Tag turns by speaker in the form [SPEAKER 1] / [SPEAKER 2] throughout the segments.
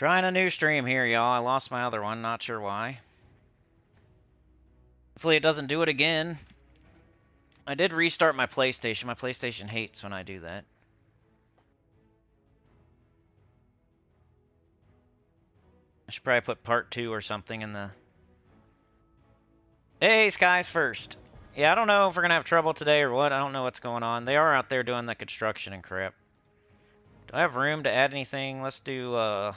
[SPEAKER 1] Trying a new stream here, y'all. I lost my other one, not sure why. Hopefully it doesn't do it again. I did restart my PlayStation. My PlayStation hates when I do that. I should probably put part 2 or something in the... Hey, Skies first. Yeah, I don't know if we're gonna have trouble today or what. I don't know what's going on. They are out there doing the construction and crap. Do I have room to add anything? Let's do,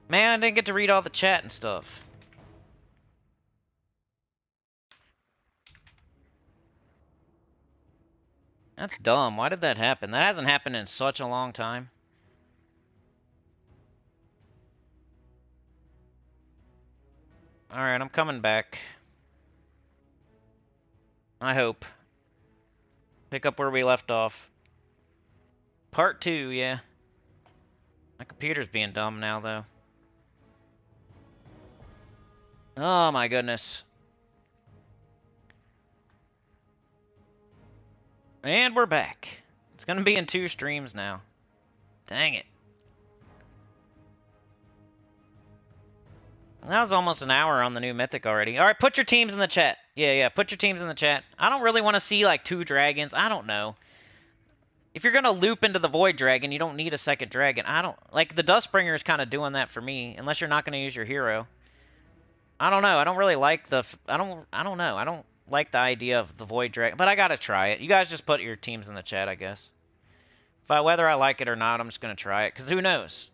[SPEAKER 1] Man, I didn't get to read all the chat and stuff. That's dumb. Why did that happen? That hasn't happened in such a long time. Alright, I'm coming back. I hope. Pick up where we left off. Part 2, yeah. My computer's being dumb now, though. Oh my goodness. And we're back. It's gonna be in 2 streams now. Dang it. That was almost an hour on the new Mythic already. Alright, put your teams in the chat. Yeah, put your teams in the chat. I don't really want to see, like, 2 dragons. I don't know. If you're gonna loop into the Void Dragon, you don't need a second dragon. I don't... Like, the Dustbringer is kind of doing that for me, unless you're not gonna use your hero. I don't know. I don't really like the... I don't know. I don't like the idea of the Void Dragon, but I gotta try it. You guys just put your teams in the chat, I guess. Whether I like it or not, I'm just gonna try it, because who knows?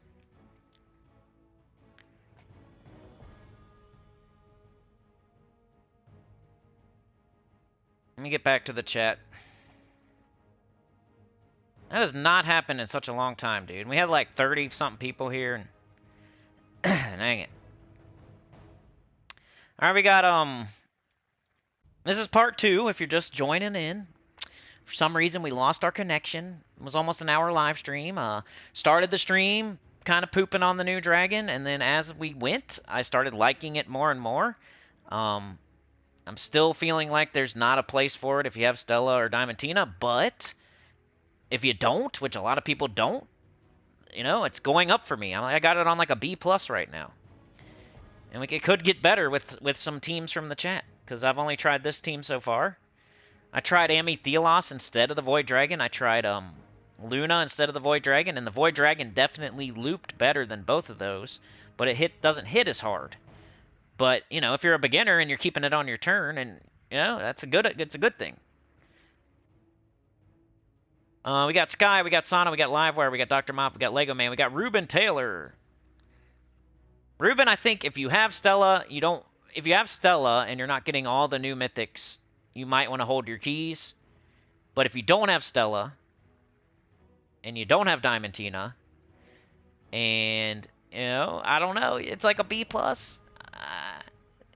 [SPEAKER 1] Let me get back to the chat. That has not happened in such a long time, dude. We had like 30-something people here, and... Dang it. Alright, we got, This is part 2, if you're just joining in. For some reason, we lost our connection. It was almost an hour live stream. Started the stream, kind of pooping on the new dragon, and then as we went, I started liking it more and more. I'm still feeling like there's not a place for it if you have Stella or Diamantina, but if you don't, which a lot of people don't, you know, it's going up for me. I got it on like a B+ right now. And it could get better with some teams from the chat, because I've only tried this team so far. I tried Amythelos instead of the Void Dragon. I tried Luna instead of the Void Dragon, and the Void Dragon definitely looped better than both of those, but it doesn't hit as hard. But, you know, if you're a beginner and you're keeping it on your turn, and, you know, it's a good thing. We got Sky, we got Sana, we got Livewire, we got Dr. Mop, we got Lego Man, we got Ruben Taylor. Ruben, I think if you have Stella, if you have Stella and you're not getting all the new mythics, you might want to hold your keys. But if you don't have Stella, and you don't have Diamantina, and, you know, I don't know, it's like a B+.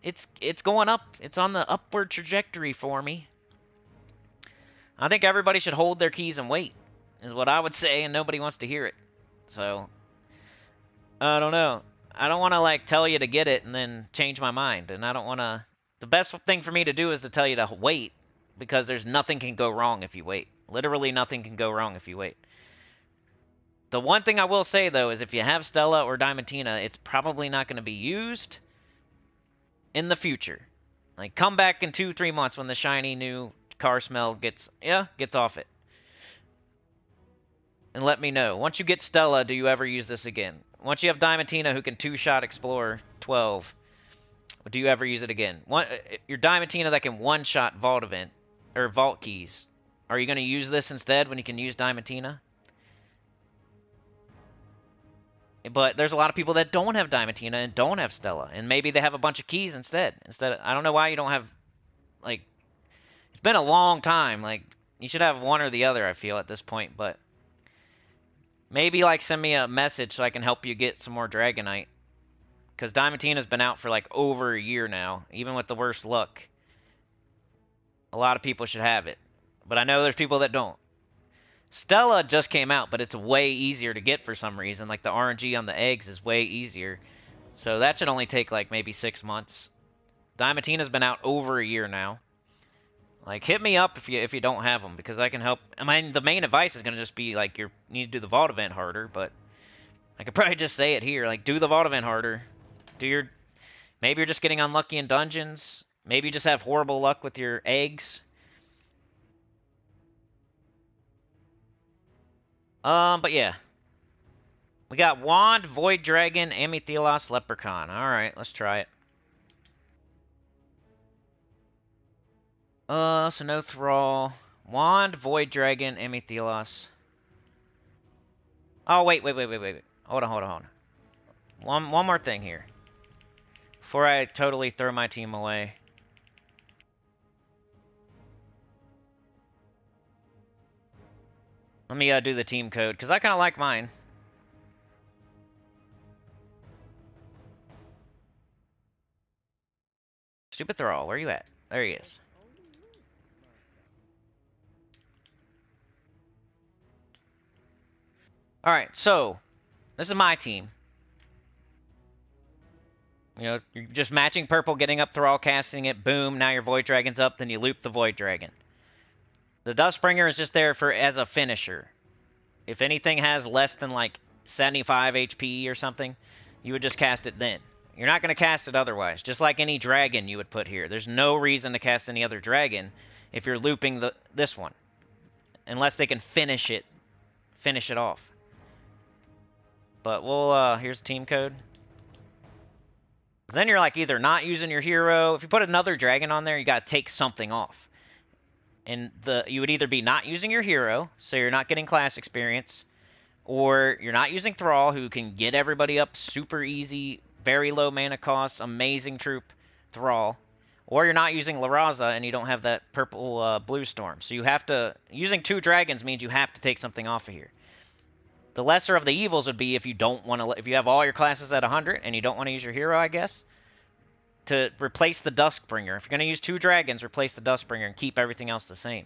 [SPEAKER 1] It's going up. It's on the upward trajectory for me. I think everybody should hold their keys and wait, is what I would say, and nobody wants to hear it. So, I don't know. I don't want to, like, tell you to get it and then change my mind, and I don't want to... The best thing for me to do is to tell you to wait, because there's nothing can go wrong if you wait. Literally nothing can go wrong if you wait. The one thing I will say, though, is if you have Stella or Diamantina, it's probably not going to be used in the future. Like, come back in 2-3 months when the shiny new car smell gets off it. And let me know. Once you get Stella, do you ever use this again? Once you have Diamantina who can 2-shot Explore 12, do you ever use it again? Your Diamantina that can 1-shot Vault Event, or Vault Keys. Are you going to use this instead when you can use Diamantina? But there's a lot of people that don't have Diamantina and don't have Stella, and maybe they have a bunch of keys instead. I don't know why you don't have, like, it's been a long time. Like, you should have one or the other, I feel, at this point, but maybe, like, send me a message so I can help you get some more Dragonite. Because Diamantina's been out for, like, over a year now, even with the worst luck. A lot of people should have it. But I know there's people that don't. Stella just came out, but it's way easier to get for some reason. Like, the RNG on the eggs is way easier. So that should only take, like, maybe 6 months. Diamantina's been out over a year now. Like, hit me up if you don't have them, because I can help. I mean, the main advice is gonna just be like you need to do the vault event harder, but I could probably just say it here, like do the vault event harder. Maybe you're just getting unlucky in dungeons. Maybe you just have horrible luck with your eggs. But yeah. We got Wand, Void Dragon, Amethylos, Leprechaun. Alright, let's try it. So no Thrall. Wand, Void Dragon, Amethylos. Oh, wait. Hold on. One more thing here. Before I totally throw my team away. Let me do the team code, because I kind of like mine. Stupid Thrall, where you at? There he is. Alright, so, this is my team. You know, you're just matching purple, getting up Thrall, casting it, boom, now your Void Dragon's up, then you loop the Void Dragon. The Dustbringer is just there as a finisher. If anything has less than like 75 HP or something, you would just cast it then. You're not going to cast it otherwise. Just like any dragon you would put here. There's no reason to cast any other dragon if you're looping this one. Unless they can finish it off. But we'll, here's the team code. Then you're like either not using your hero. If you put another dragon on there, you got to take something off. And you would either be not using your hero, so you're not getting class experience, or you're not using Thrall, who can get everybody up super easy, very low mana cost, amazing troop Thrall, or you're not using La Raza and you don't have that purple blue storm. So you have to, using 2 dragons means you have to take something off of here. The lesser of the evils would be if you don't want to, if you have all your classes at 100 and you don't want to use your hero, I guess, to replace the Duskbringer. If you're going to use 2 dragons, replace the Duskbringer and keep everything else the same.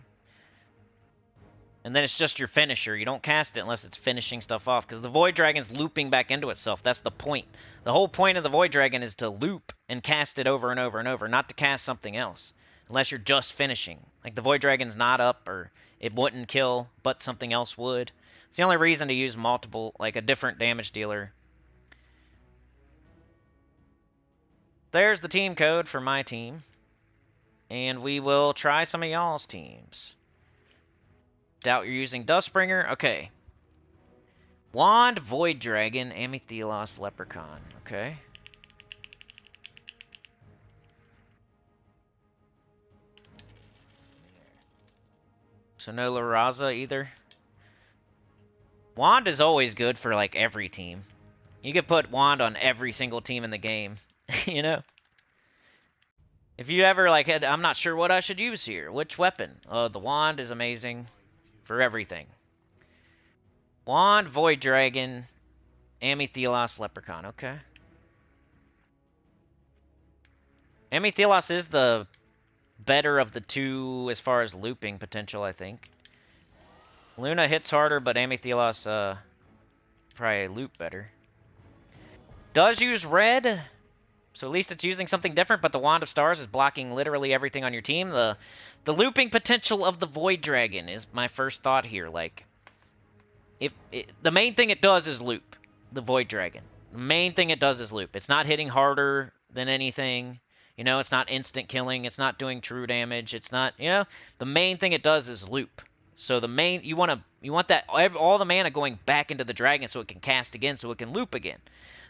[SPEAKER 1] And then it's just your finisher. You don't cast it unless it's finishing stuff off, because the Void Dragon's looping back into itself. That's the point. The whole point of the Void Dragon is to loop and cast it over and over and over, not to cast something else. Unless you're just finishing. Like, the Void Dragon's not up, or it wouldn't kill, but something else would. It's the only reason to use multiple, like a different damage dealer. There's the team code for my team. And we will try some of y'all's teams. Doubt you're using Dustbringer. Okay. Wand, Void Dragon, Amethylos, Leprechaun. Okay. So no La Raza either. Wand is always good for like every team. You could put Wand on every single team in the game. You know? If you ever like had, I'm not sure what I should use here. Which weapon? The Wand is amazing for everything. Wand, Void Dragon, Amethylos, Leprechaun. Okay. Amethylos is the better of the 2 as far as looping potential, I think. Luna hits harder, but Amethylos probably loop better. Does use red, so at least it's using something different, but the Wand of Stars is blocking literally everything on your team. The looping potential of the Void Dragon is my first thought here. Like, the main thing it does is loop, the Void Dragon. The main thing it does is loop. It's not hitting harder than anything. You know, it's not instant killing. It's not doing true damage. It's not, you know, the main thing it does is loop. So the main, you want that, all the mana going back into the dragon so it can cast again, so it can loop again.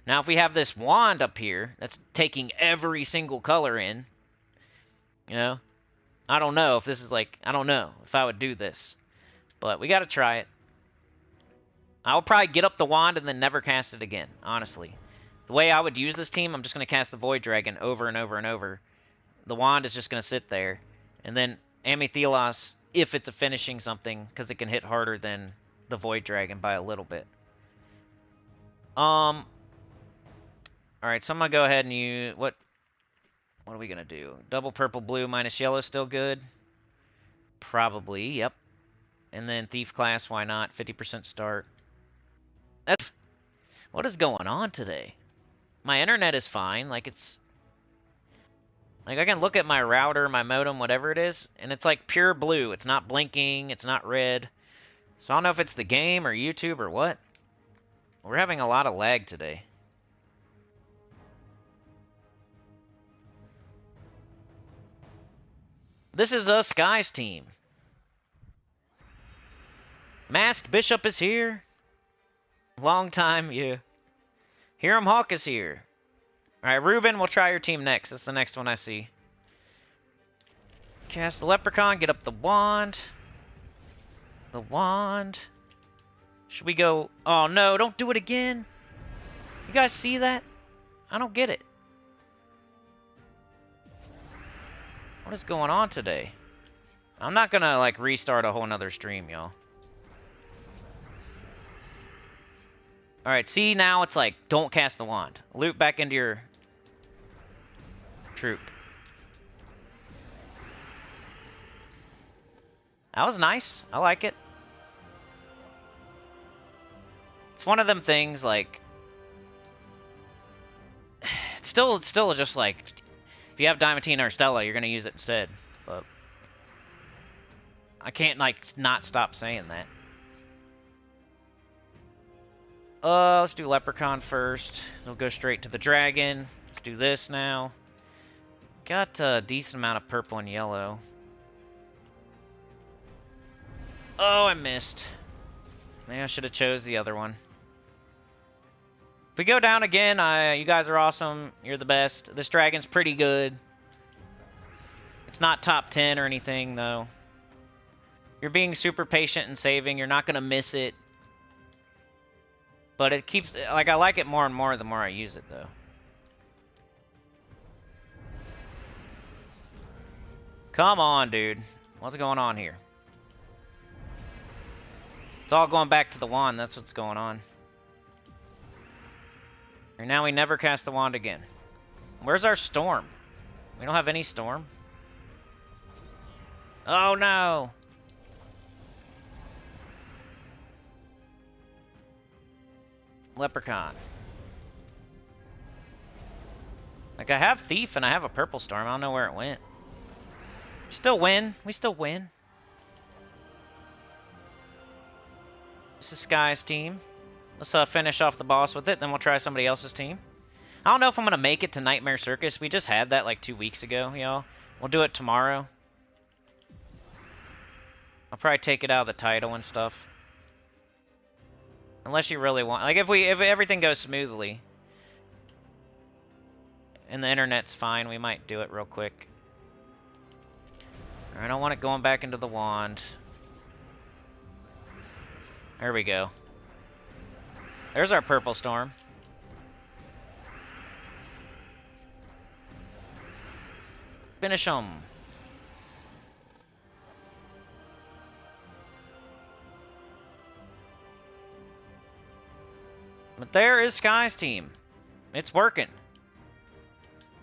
[SPEAKER 1] Now, if we have this wand up here that's taking every single color in, you know, I don't know if this is like, I don't know if I would do this. But we got to try it. I'll probably get up the wand and then never cast it again, honestly. The way I would use this team, I'm just going to cast the Void Dragon over and over and over. The wand is just going to sit there. And then Amethylos, if it's a finishing something, because it can hit harder than the Void Dragon by a little bit. Alright, so I'm going to go ahead and use... What are we going to do? Double purple, blue, minus yellow still good? Probably, yep. And then Thief class, why not? 50% start. What is going on today? My internet is fine, like it's... Like, I can look at my router, my modem, whatever it is, and it's like pure blue. It's not blinking, it's not red. So I don't know if it's the game or YouTube or what. We're having a lot of lag today. This is a Skies team. Masked Bishop is here. Long time, you. Hiram Hawk is here. Alright, Ruben, we'll try your team next. That's the next one I see. Cast the Leprechaun, get up the wand. The wand. Should we go... Oh, no, don't do it again. You guys see that? I don't get it. What is going on today? I'm not gonna, like, restart a whole nother stream, y'all. Alright, see, now it's like, don't cast the wand. Loop back into your troop. That was nice. I like it. It's one of them things, like... It's still just like... If you have Diamantine or Stella, you're gonna use it instead. But... I can't, like, not stop saying that. Let's do Leprechaun first. So we'll go straight to the Dragon. Let's do this now. Got a decent amount of purple and yellow. Oh, I missed. Maybe I should have chose the other one. If we go down again, you guys are awesome. You're the best. This dragon's pretty good. It's not top 10 or anything, though. You're being super patient and saving. You're not going to miss it. But it keeps... Like, I like it more and more the more I use it, though. Come on, dude. What's going on here? It's all going back to the wand. That's what's going on. And now we never cast the wand again. Where's our storm? We don't have any storm. Oh, no. Leprechaun. Like, I have Thief and I have a Purple Storm. I don't know where it went. Still win. We still win. This is Sky's team. Let's finish off the boss with it, then we'll try somebody else's team. I don't know if I'm going to make it to Nightmare Circus. We just had that like 2 weeks ago, y'all. We'll do it tomorrow. I'll probably take it out of the title and stuff. Unless you really want... Like, if everything goes smoothly and the internet's fine, we might do it real quick. I don't want it going back into the wand. There we go. There's our Purple Storm. Finish them. But there is Sky's team. It's working.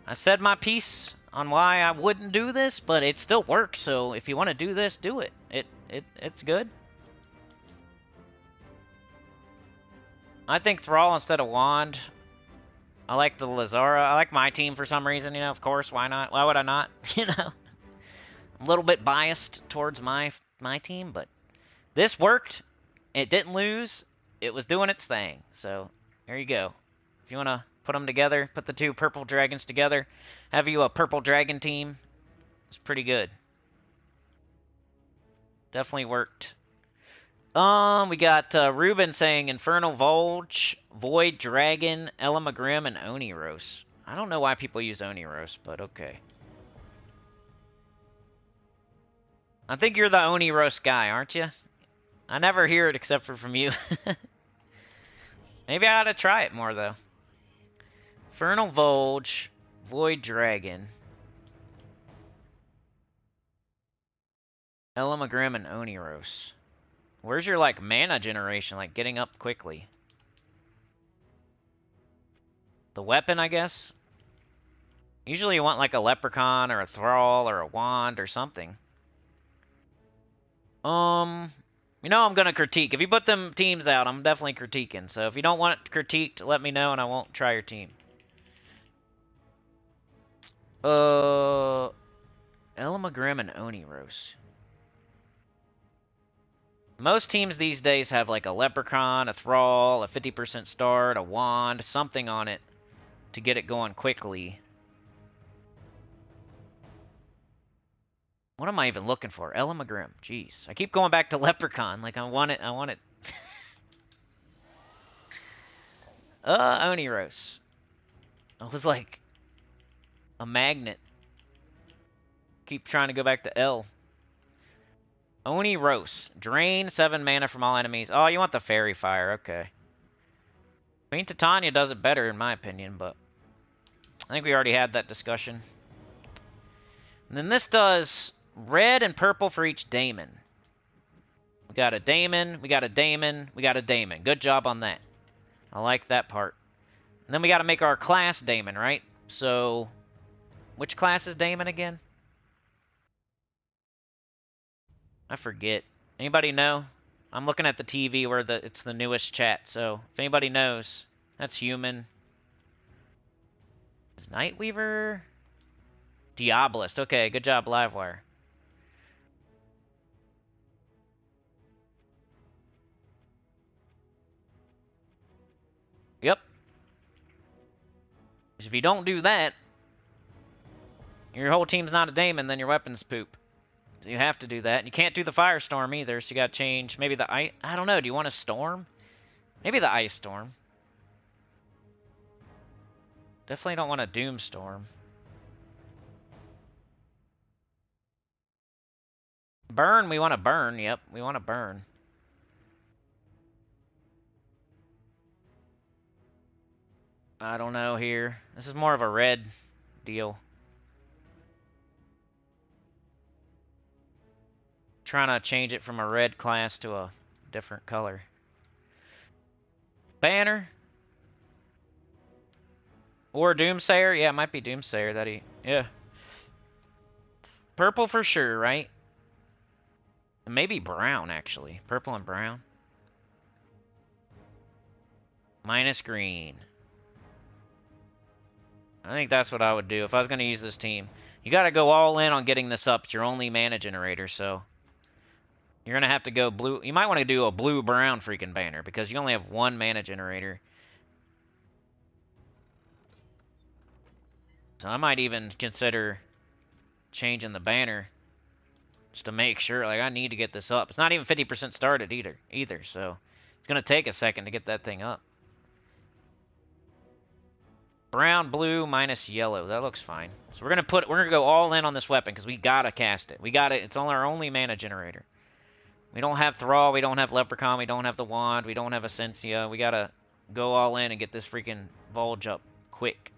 [SPEAKER 1] I said my piece on why I wouldn't do this, but it still works, so if you want to do this, do it. It's good. I think Thrall instead of Wand. I like the Lazara. I like my team for some reason, you know, of course, why not? Why would I not? You know? I'm a little bit biased towards my team, but this worked. It didn't lose. It was doing its thing. So, there you go. If you want to put them together, put the two purple dragons together, have you a purple dragon team, it's pretty good. Definitely worked. We got Ruben saying Infernal Volge, Void Dragon, Elamagrim, and Oniros. I don't know why people use Oniros, but okay. I think you're the Oniros guy, aren't you? I never hear it except for from you. Maybe I ought to try it more, though. Infernal Volge, Void Dragon, Elamagrim, and Oniros. Where's your, like, mana generation, like, getting up quickly? The weapon, I guess? Usually you want, like, a Leprechaun or a Thrall or a Wand or something. You know I'm gonna critique. If you put them teams out, I'm definitely critiquing. So if you don't want it critiqued, let me know and I won't try your team. Elamagrim and Oniros. Most teams these days have like a Leprechaun, a Thrall, a 50% start, a Wand, something on it to get it going quickly. What am I even looking for? Elamagrim. Jeez. I keep going back to Leprechaun. Like, I want it. Oniros. I was like a magnet. Keep trying to go back to L. Oniros. Drain 7 mana from all enemies. Oh, you want the Fairy Fire. Okay. Queen Titania does it better, in my opinion, but I think we already had that discussion. And then this does red and purple for each daemon. We got a daemon, we got a daemon, we got a daemon. Good job on that. I like that part. And then we got to make our class daemon, right? So, which class is daemon again? I forget. Anybody know? I'm looking at the TV where it's the newest chat, so if anybody knows, that's human. Is Nightweaver? Diabolist. Okay, good job, Livewire. Yep. If you don't do that, your whole team's not a daemon, then your weapon's poop. So you have to do that. And you can't do the Firestorm either, so you gotta change maybe the ice. I don't know, do you want a Storm? Maybe the Ice Storm. Definitely don't want a Doomstorm. Burn, we want to burn. Yep, we want to burn. I don't know here. This is more of a red deal. Trying to change it from a red class to a different color. Banner. Or Doomsayer. Yeah, it might be Doomsayer. Yeah. Purple for sure, right? Maybe brown, actually. Purple and brown. Minus green. I think that's what I would do if I was going to use this team. You got to go all in on getting this up. It's your only mana generator, so you're going to have to go blue. You might want to do a blue-brown freaking banner because you only have one mana generator. So I might even consider changing the banner just to make sure. Like, I need to get this up. It's not even 50% started either, so it's going to take a second to get that thing up. Brown, blue, minus yellow. That looks fine. So we're gonna go all in on this weapon because we gotta cast it. We got it. It's only our only mana generator. We don't have Thrall. We don't have Leprechaun. We don't have the Wand. We don't have Essentia. We gotta go all in and get this freaking Volge up quick.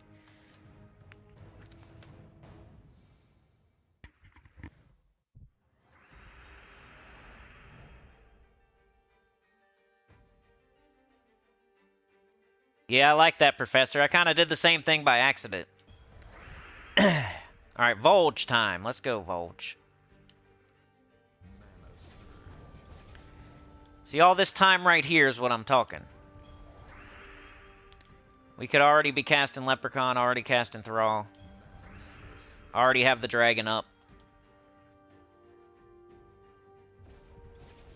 [SPEAKER 1] Yeah, I like that, Professor. I kind of did the same thing by accident. Alright, Volge time. Let's go, Volge. See, all this time right here is what I'm talking. We could already be casting Leprechaun, already casting Thrall. Already have the dragon up.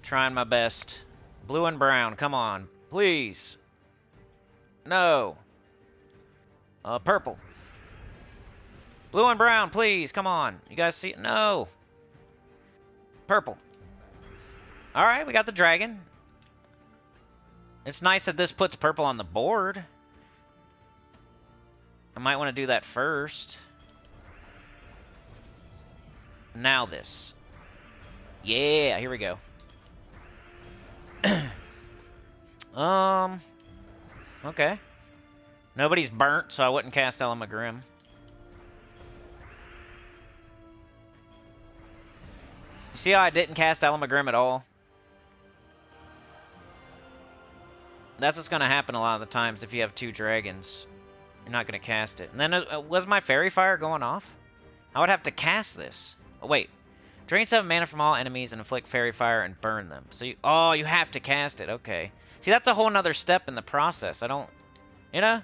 [SPEAKER 1] Trying my best. Blue and brown, come on. Please. No. Purple. Blue and brown, please. Come on. You guys see it? No. Purple. Alright, we got the dragon. It's nice that this puts purple on the board. I might want to do that first. Now this. Yeah, here we go. Okay. Nobody's burnt, so I wouldn't cast Elamagrim. You see how I didn't cast Elamagrim at all? That's what's going to happen a lot of the times if you have two dragons. You're not going to cast it. And then, was my Fairy Fire going off? I would have to cast this. Oh, wait. Drain 7 mana from all enemies and inflict Fairy Fire and burn them. So you have to cast it. Okay. See, that's a whole nother step in the process. I don't... You know?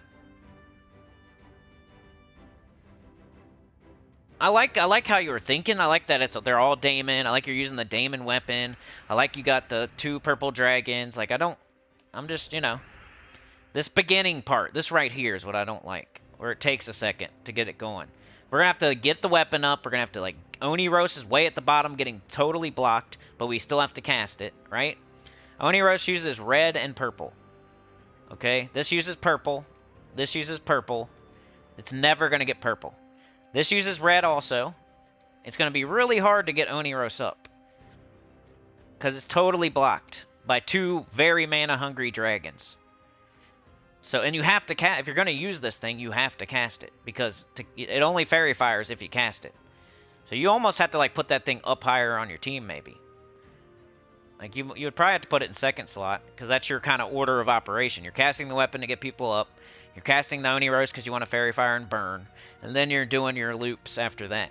[SPEAKER 1] I like how you were thinking. I like that they're all Daemon. I like you're using the Daemon weapon. I like you got the 2 purple dragons. Like I'm just, this beginning part, this right here is what I don't like. Where it takes a second to get it going. We're gonna have to get the weapon up. We're gonna have to like Oniros is way at the bottom, getting totally blocked, but we still have to cast it, right? Oniros uses red and purple. Okay, this uses purple. This uses purple. It's never gonna get purple. This uses red also. It's gonna be really hard to get Oniros up because it's totally blocked by 2 very mana hungry dragons. So, and you have to cast, if you're going to use this thing, you have to cast it, because it only fairy fires if you cast it. So you almost have to, like, put that thing up higher on your team, maybe. Like, you would probably have to put it in second slot, because that's your kind of order of operation. You're casting the weapon to get people up, you're casting the Oniros because you want to fairy fire and burn, and then you're doing your loops after that.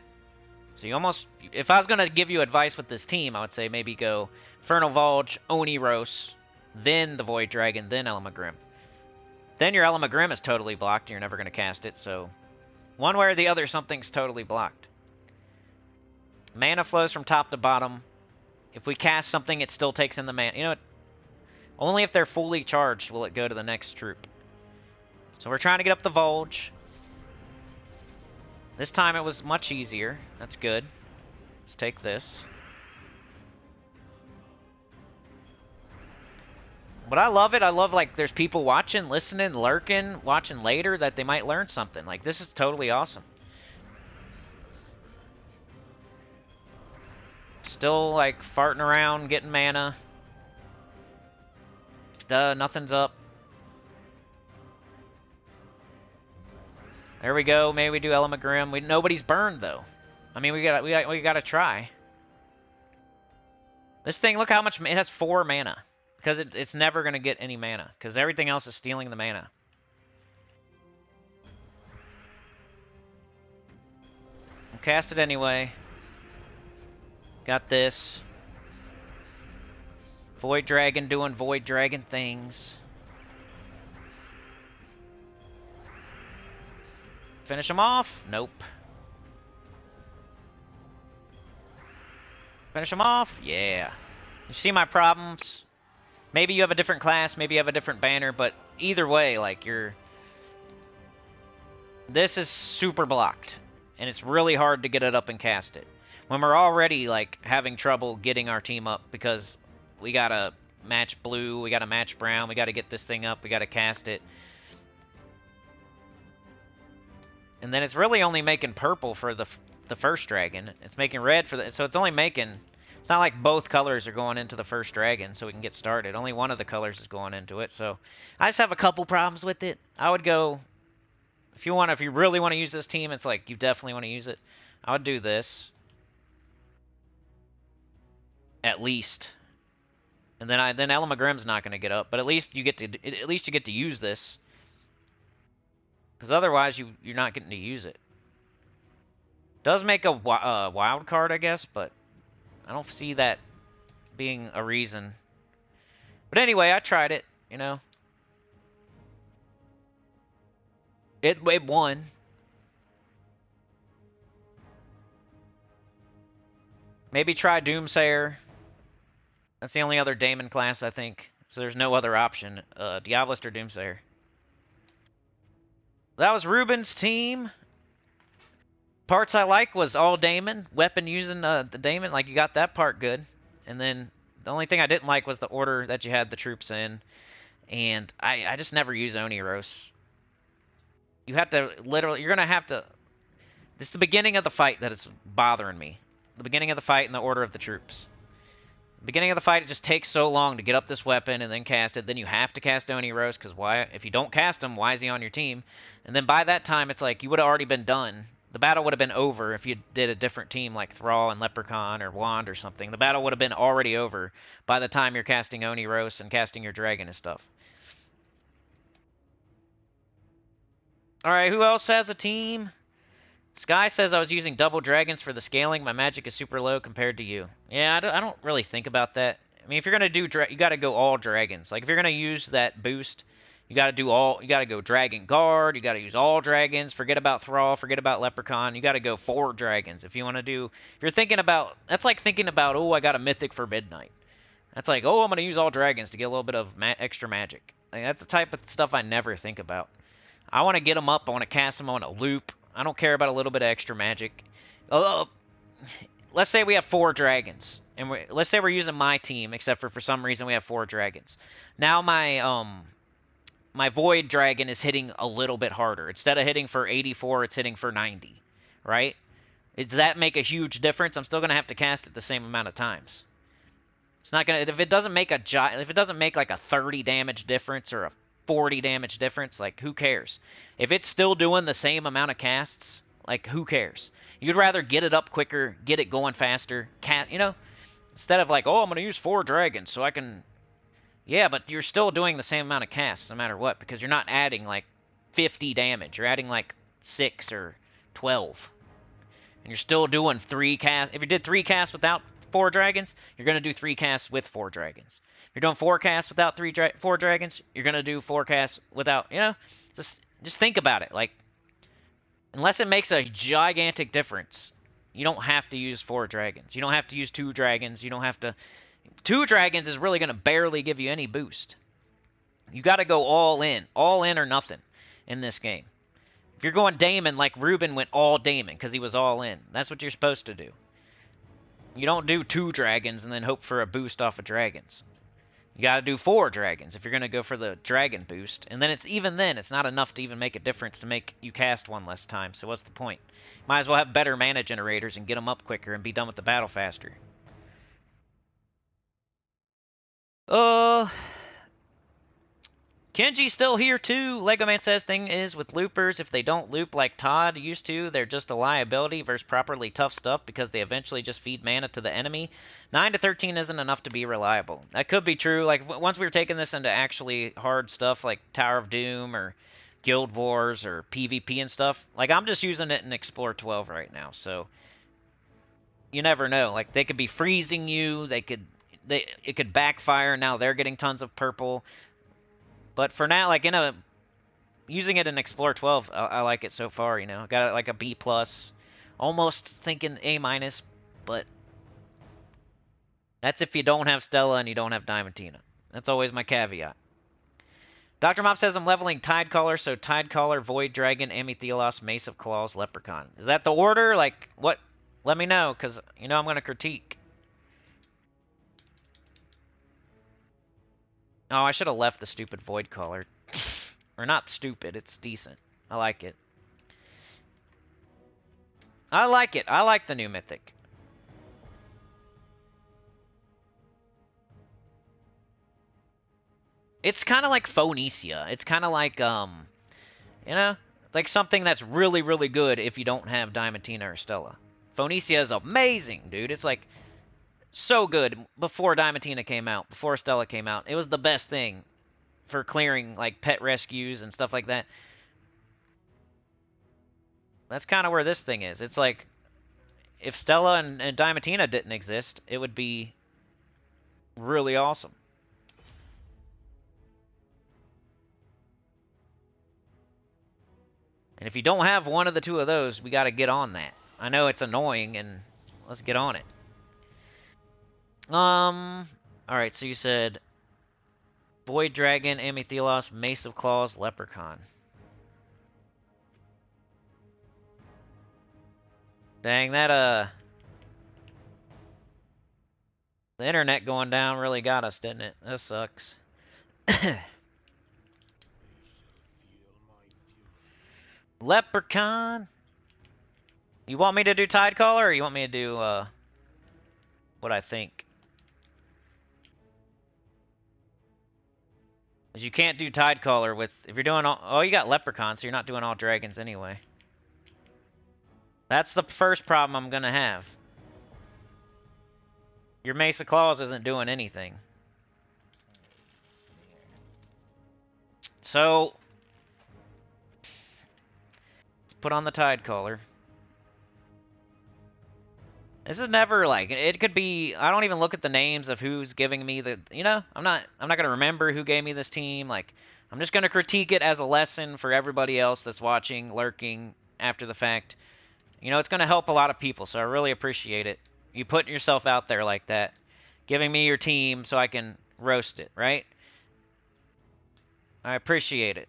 [SPEAKER 1] So you almost, if I was going to give you advice with this team, I would say maybe go Infernal Vulge, Oniros, then the Void Dragon, then Elamagrim. Then your Elamagrim is totally blocked, and you're never going to cast it, so one way or the other, something's totally blocked. Mana flows from top to bottom. If we cast something, it still takes in the mana. You know what? Only if they're fully charged will it go to the next troop. So we're trying to get up the Vulge. This time it was much easier. That's good. Let's take this. But I love it. I love, like, there's people watching, listening, lurking, watching later that they might learn something. Like, this is totally awesome. Still, like, farting around, getting mana. Nothing's up. There we go. Maybe we do Elamagrim. Nobody's burned, though. I mean, we gotta try. This thing, look how much... It has 4 mana. Because it's never going to get any mana. Because everything else is stealing the mana. We'll cast it anyway. Got this. Void Dragon doing Void Dragon things. Finish him off? Nope. Finish him off? Yeah. You see my problems? Maybe you have a different class, maybe you have a different banner, but either way, like, this is super blocked, and it's really hard to get it up and cast it. When we're already, like, having trouble getting our team up because we gotta match blue, we gotta match brown, we gotta get this thing up, we gotta cast it. And then it's really only making purple for the first dragon. It's making red for so it's only making... It's not like both colors are going into the first dragon so we can get started. Only one of the colors is going into it. So I just have a couple problems with it. I would go, if you really want to use this team, it's like you definitely want to use it. I would do this. At least. And then Elamagrim's not going to get up, but at least you get to use this. Because otherwise you're not getting to use it. Does make a wild card, I guess, but I don't see that being a reason. But anyway, I tried it, you know. It won. Maybe try Doomsayer. That's the only other Daemon class, I think. So there's no other option. Diabolist or Doomsayer. That was Ruben's team. Parts I like was all Daemon. Weapon using the Daemon. Like, you got that part good. And then the only thing I didn't like was the order that you had the troops in. And I just never use Oniros. You have to literally... You're going to have to... This is the beginning of the fight that is bothering me. The beginning of the fight and the order of the troops. The beginning of the fight, it just takes so long to get up this weapon and then cast it. Then you have to cast Oniros, because why? If you don't cast him, why is he on your team? And then by that time, it's like you would have already been done. The battle would have been over if you did a different team like Thrall and Leprechaun or Wand or something. The battle would have been already over by the time you're casting Oniros and casting your dragon and stuff. Alright, who else has a team? Sky says I was using double dragons for the scaling. My magic is super low compared to you. Yeah, I don't really think about that. I mean, if you're going to do... you got to go all dragons. Like, if you're going to use that boost, You got to do all. You got to go Dragon Guard. You got to use all dragons. Forget about Thrall. Forget about Leprechaun. You got to go 4 dragons if you want to do. If you're thinking about, that's like thinking about, oh, I got a Mythic for midnight. That's like, oh, I'm gonna use all dragons to get a little bit of extra magic. Like, that's the type of stuff I never think about. I want to get them up. I want to cast them. I want to loop. I don't care about a little bit of extra magic. Let's say we have 4 dragons, and let's say we're using my team, except for some reason we have 4 dragons. Now my Void Dragon is hitting a little bit harder. Instead of hitting for 84, it's hitting for 90, right? Does that make a huge difference? I'm still gonna have to cast it the same amount of times. It's not gonna, if it doesn't make like a 30 damage difference or a 40 damage difference, like who cares? If it's still doing the same amount of casts, like who cares? You'd rather get it up quicker, get it going faster, instead of like, oh, I'm gonna use 4 dragons so I can. Yeah, but you're still doing the same amount of casts no matter what, because you're not adding like 50 damage. You're adding like 6 or 12. And you're still doing 3 casts. If you did 3 casts without 4 dragons, you're going to do 3 casts with 4 dragons. If you're doing 4 casts without 4 dragons, you're going to do 4 casts without, just think about it. Like, unless it makes a gigantic difference, you don't have to use 4 dragons. You don't have to use 2 dragons. You don't have to. 2 dragons is really going to barely give you any boost. You got to go all in or nothing in this game. If you're going Daemon, like Ruben went all Daemon because he was all in. That's what you're supposed to do. You don't do 2 dragons and then hope for a boost off of dragons. You got to do 4 dragons if you're going to go for the dragon boost. And then it's not enough to even make a difference to make you cast 1 less time. So what's the point? Might as well have better mana generators and get them up quicker and be done with the battle faster. Kenji's still here too. Lego Man says thing is with loopers, if they don't loop like Todd used to, they're just a liability versus properly tough stuff because they eventually just feed mana to the enemy. 9 to 13 isn't enough to be reliable. That could be true. Like once we were taking this into actually hard stuff like Tower of Doom or Guild Wars or PvP and stuff, like I'm just using it in Explore 12 right now. So you never know. Like they could be freezing you. It could backfire. Now they're getting tons of purple. But for now, like using it in Explore 12, I like it so far. I got it like a B+, almost thinking A-, but that's if you don't have Stella and you don't have Diamantina. That's always my caveat. Dr. Mop says I'm leveling Tidecaller, so Tidecaller, Void Dragon, Amethylos, Mace of Claws, Leprechaun. Is that the order? Like what? Let me know, because I'm going to critique. Oh, I should have left the stupid Void Caller. Or not stupid, it's decent. I like it. I like the new Mythic. It's kind of like Phoenicia. It's kind of like, like something that's really, really good if you don't have Diamantina or Stella. Phoenicia is amazing, dude. It's like so good before Diamantina came out, before Stella came out. It was the best thing for clearing like pet rescues and stuff like that. That's kind of where this thing is. It's like if Stella and Diamantina didn't exist, it would be really awesome. And if you don't have one of the 2 of those, we got to get on that. I know it's annoying, and let's get on it. Alright, so you said Void Dragon, Amethylos, Mace of Claws, Leprechaun. Dang, that, the internet going down really got us, didn't it? That sucks. Leprechaun. You want me to do Tidecaller, or you want me to do, what I think? Because you can't do Tidecaller with, if you're doing all, oh, you got Leprechaun, so you're not doing all dragons anyway. That's the first problem I'm gonna have. Your Mace of Claws isn't doing anything. So, let's put on the Tidecaller. This is never like, it could be, I don't even look at the names of who's giving me the, I'm not gonna remember who gave me this team. Like, I'm just going to critique it as a lesson for everybody else that's watching, lurking after the fact. You know, it's going to help a lot of people, so I really appreciate it. You putting yourself out there like that. Giving me your team so I can roast it, right? I appreciate it.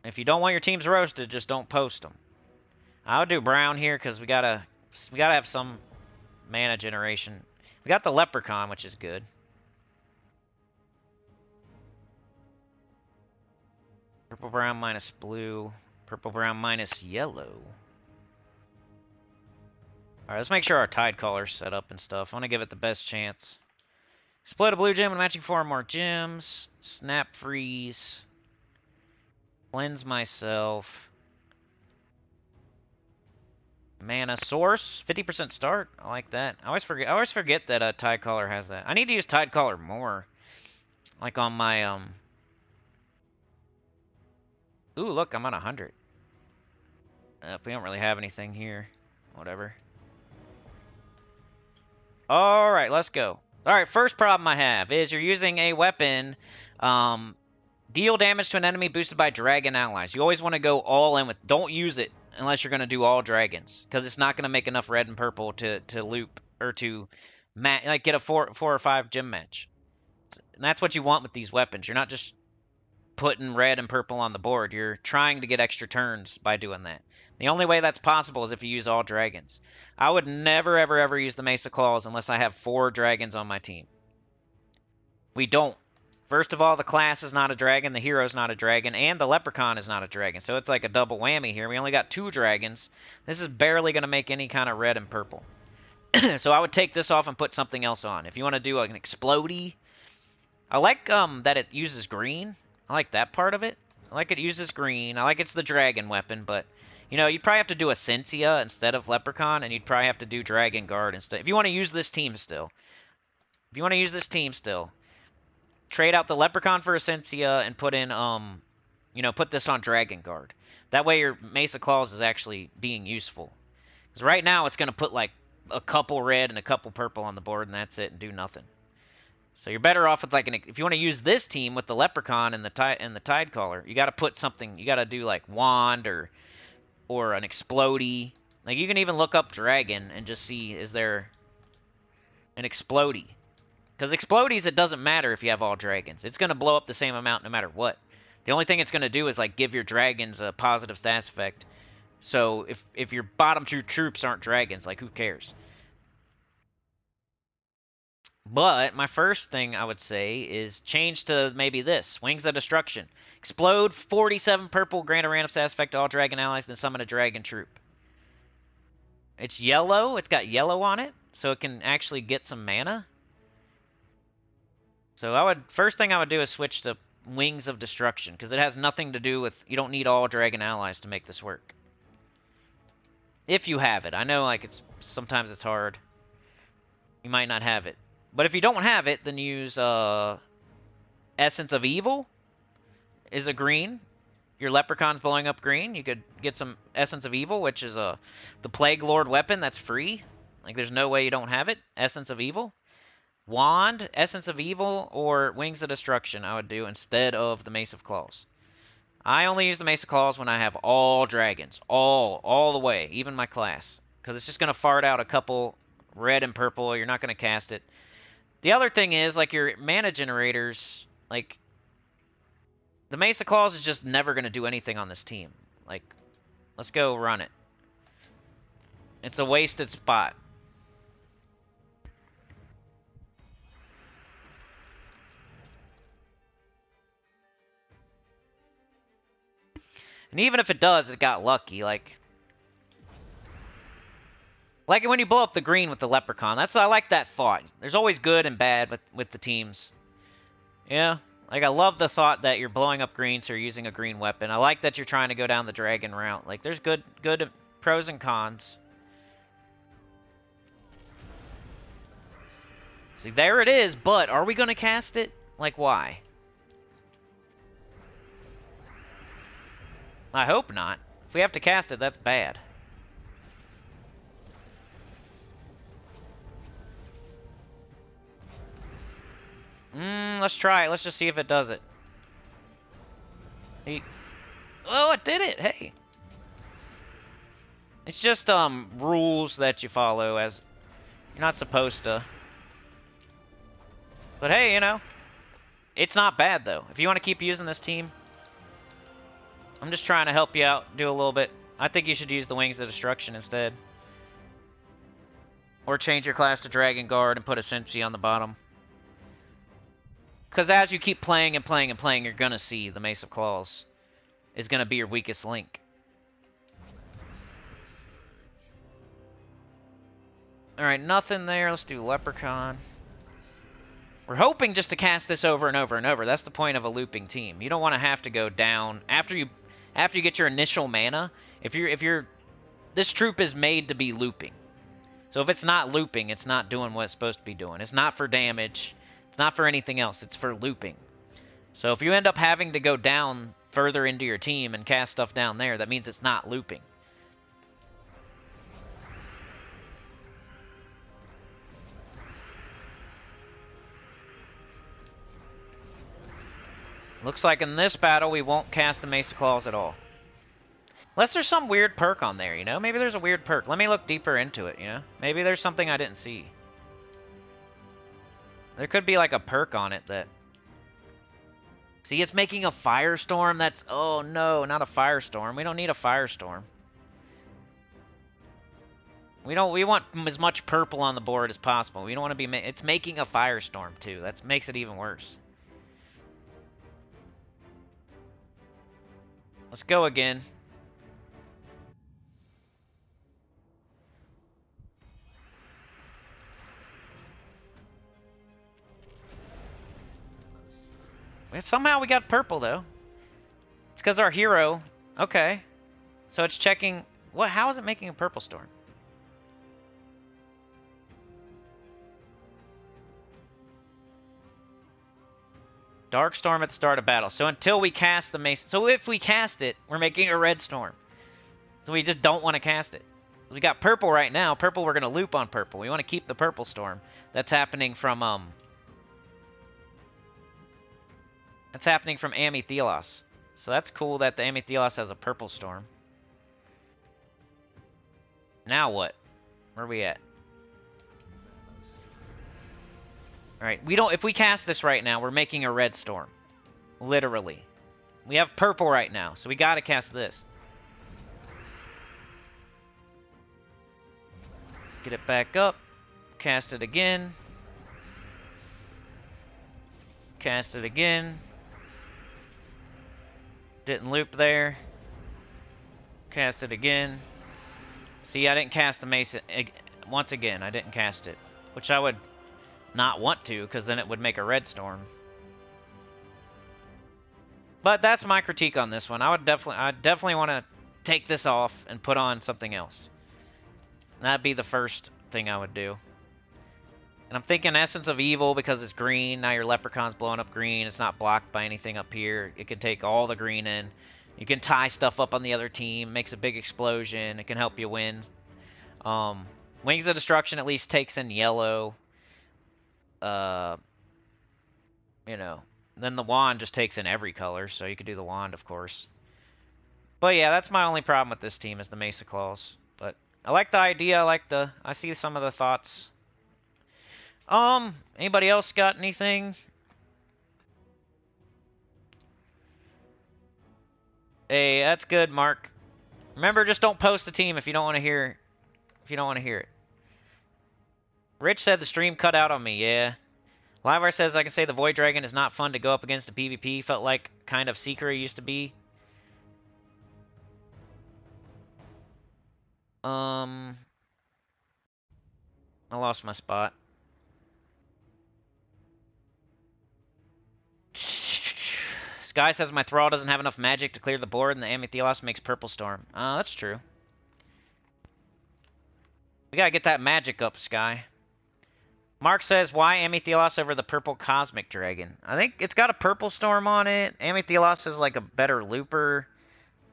[SPEAKER 1] If you don't want your teams roasted, just don't post them. I'll do brown here because we gotta have some mana generation. We got the leprechaun, which is good. Purple, brown minus blue. Purple, brown minus yellow. Alright, let's make sure our tide collar's set up and stuff. I want to give it the best chance. Split a blue gem and matching 4 more gems. Snap freeze. Cleanse myself. Mana source. 50% start. I like that. I always forget that tide collar has that. I need to use tide collar more. Like on my Ooh, look, I'm on 100. We don't really have anything here. Whatever. Alright, let's go. Alright, first problem I have is you're using a weapon, deal damage to an enemy boosted by dragon allies. You always want to go all in with, don't use it unless you're going to do all dragons, because it's not going to make enough red and purple to loop, or to like get a 4 or 5 gem match. And that's what you want with these weapons. You're not just putting red and purple on the board. You're trying to get extra turns by doing that. The only way that's possible is if you use all dragons. I would never, ever, ever use the Mesa Claws unless I have 4 dragons on my team. We don't. First of all, the class is not a dragon, the hero's not a dragon, and the leprechaun is not a dragon. So it's like a double whammy here. We only got 2 dragons. This is barely going to make any kind of red and purple. So I would take this off and put something else on. If you want to do an explodey, I like that it uses green. I like that part of it. I like it uses green. I like it's the dragon weapon, but you know, you'd probably have to do a Cynthia instead of Leprechaun, and you'd probably have to do Dragon Guard instead. If you want to use this team still. Trade out the Leprechaun for a Cynthia and put in, you know, put this on Dragon Guard. That way your Mesa Claws is actually being useful. Because right now it's going to put like a couple red and a couple purple on the board, and that's it, and do nothing. So you're better off with like if you want to use this team with the Leprechaun and the Tide Caller, you got to put something. You got to do like Wand or an Explodey. Like you can even look up Dragon and just see, is there an Explodey? Because Explodies, it doesn't matter if you have all dragons. It's going to blow up the same amount no matter what. The only thing it's going to do is like give your dragons a positive stats effect. So if your bottom 2 troops aren't dragons, like who cares? But my first thing I would say is change to maybe this. Wings of Destruction. Explode 47 purple, grant a random stats effect to all dragon allies, then summon a dragon troop. It's yellow. It's got yellow on it, so it can actually get some mana. So first thing I would do is switch to Wings of Destruction, because it has nothing to do with, you don't need all dragon allies to make this work. If you have it. I know like sometimes it's hard. You might not have it. But if you don't have it, then use Essence of Evil is a green. Your Leprechaun's blowing up green. You could get some Essence of Evil, which is the Plague Lord weapon that's free. Like there's no way you don't have it. Essence of Evil. Wand, Essence of Evil, or Wings of Destruction I would do instead of the Mace of Claws. I only use the Mace of Claws when I have all dragons. All the way. Even my class. Because it's just going to fart out a couple red and purple. You're not going to cast it. The other thing is, like, your mana generators, like, the Mesa Claws is just never going to do anything on this team. Like, let's go run it. It's a wasted spot. And even if it does, it got lucky, like when you blow up the green with the Leprechaun. I like that thought. There's always good and bad with the teams. Yeah, like I love the thought that you're blowing up green, so you're using a green weapon. I like that you're trying to go down the dragon route. Like there's good pros and cons. See, there it is, but are we going to cast it? Like why? I hope not. If we have to cast it, that's bad. Let's try it. Let's just see if it does it. Oh, it did it! Hey! It's just, rules that you follow as... You're not supposed to. But hey, you know, it's not bad, though. If you want to keep using this team, I'm just trying to help you out, do a little bit. I think you should use the Wings of Destruction instead. Or change your class to Dragon Guard and put a Sensi on the bottom. Because as you keep playing and playing and playing, you're going to see the Mace of Claws is going to be your weakest link. Alright, nothing there. Let's do Leprechaun. We're hoping just to cast this over and over and over. That's the point of a looping team. You don't want to have to go down after you get your initial mana. This troop is made to be looping. So if it's not looping, it's not doing what it's supposed to be doing. It's not for damage. It's not for anything else. It's for looping. So if you end up having to go down further into your team and cast stuff down there, that means it's not looping. Looks like in this battle, we won't cast the Mace of Claws at all. Unless there's some weird perk on there, you know? Maybe there's a weird perk. Let me look deeper into it, you know? Maybe there's something I didn't see. There could be like a perk on it that... See, it's making a firestorm. That's... Oh, no, not a firestorm. We don't need a firestorm. We want as much purple on the board as possible. We don't want to be... It's making a firestorm, too. That makes it even worse. Let's go again. Somehow we got purple, though. It's because our hero... Okay. So it's checking... What? How is it making a purple storm? Dark storm at the start of battle. So until we cast the Mace... So if we cast it, we're making a red storm. So we just don't want to cast it. We got purple right now. Purple, we're going to loop on purple. We want to keep the purple storm. That's happening from, That's happening from MYTHIC. So that's cool that the MYTHIC has a purple storm. Now what? Where are we at? Alright, if we cast this right now, we're making a red storm. Literally. We have purple right now, so we gotta cast this. Get it back up. Cast it again. Cast it again. Didn't loop there. Cast it again. See, I didn't cast the Mace. Once again, I didn't cast it. Which I would not want to, because then it would make a red storm. But that's my critique on this one. I definitely want to take this off and put on something else. That'd be the first thing I would do. And I'm thinking Essence of Evil because it's green. Now your Leprechaun's blowing up green. It's not blocked by anything up here. It can take all the green in. You can tie stuff up on the other team. Makes a big explosion. It can help you win. Wings of Destruction at least takes in yellow. You know. Then the wand just takes in every color. So you could do the wand, of course. But yeah, that's my only problem with this team is the Mesa Claws. But I like the idea. I see some of the thoughts. Anybody else got anything? Hey, that's good, Mark. Remember, just don't post the team if you don't want to hear it. Rich said the stream cut out on me. Yeah. Livewire says I can say the Void Dragon is not fun to go up against a PvP. Felt like kind of Seeker used to be. I lost my spot. Sky says my Thrall doesn't have enough magic to clear the board, and the MYTHIC makes Purple Storm. That's true. We gotta get that magic up, Sky. Mark says, why MYTHIC over the Purple Cosmic Dragon? I think it's got a Purple Storm on it. MYTHIC is like a better looper.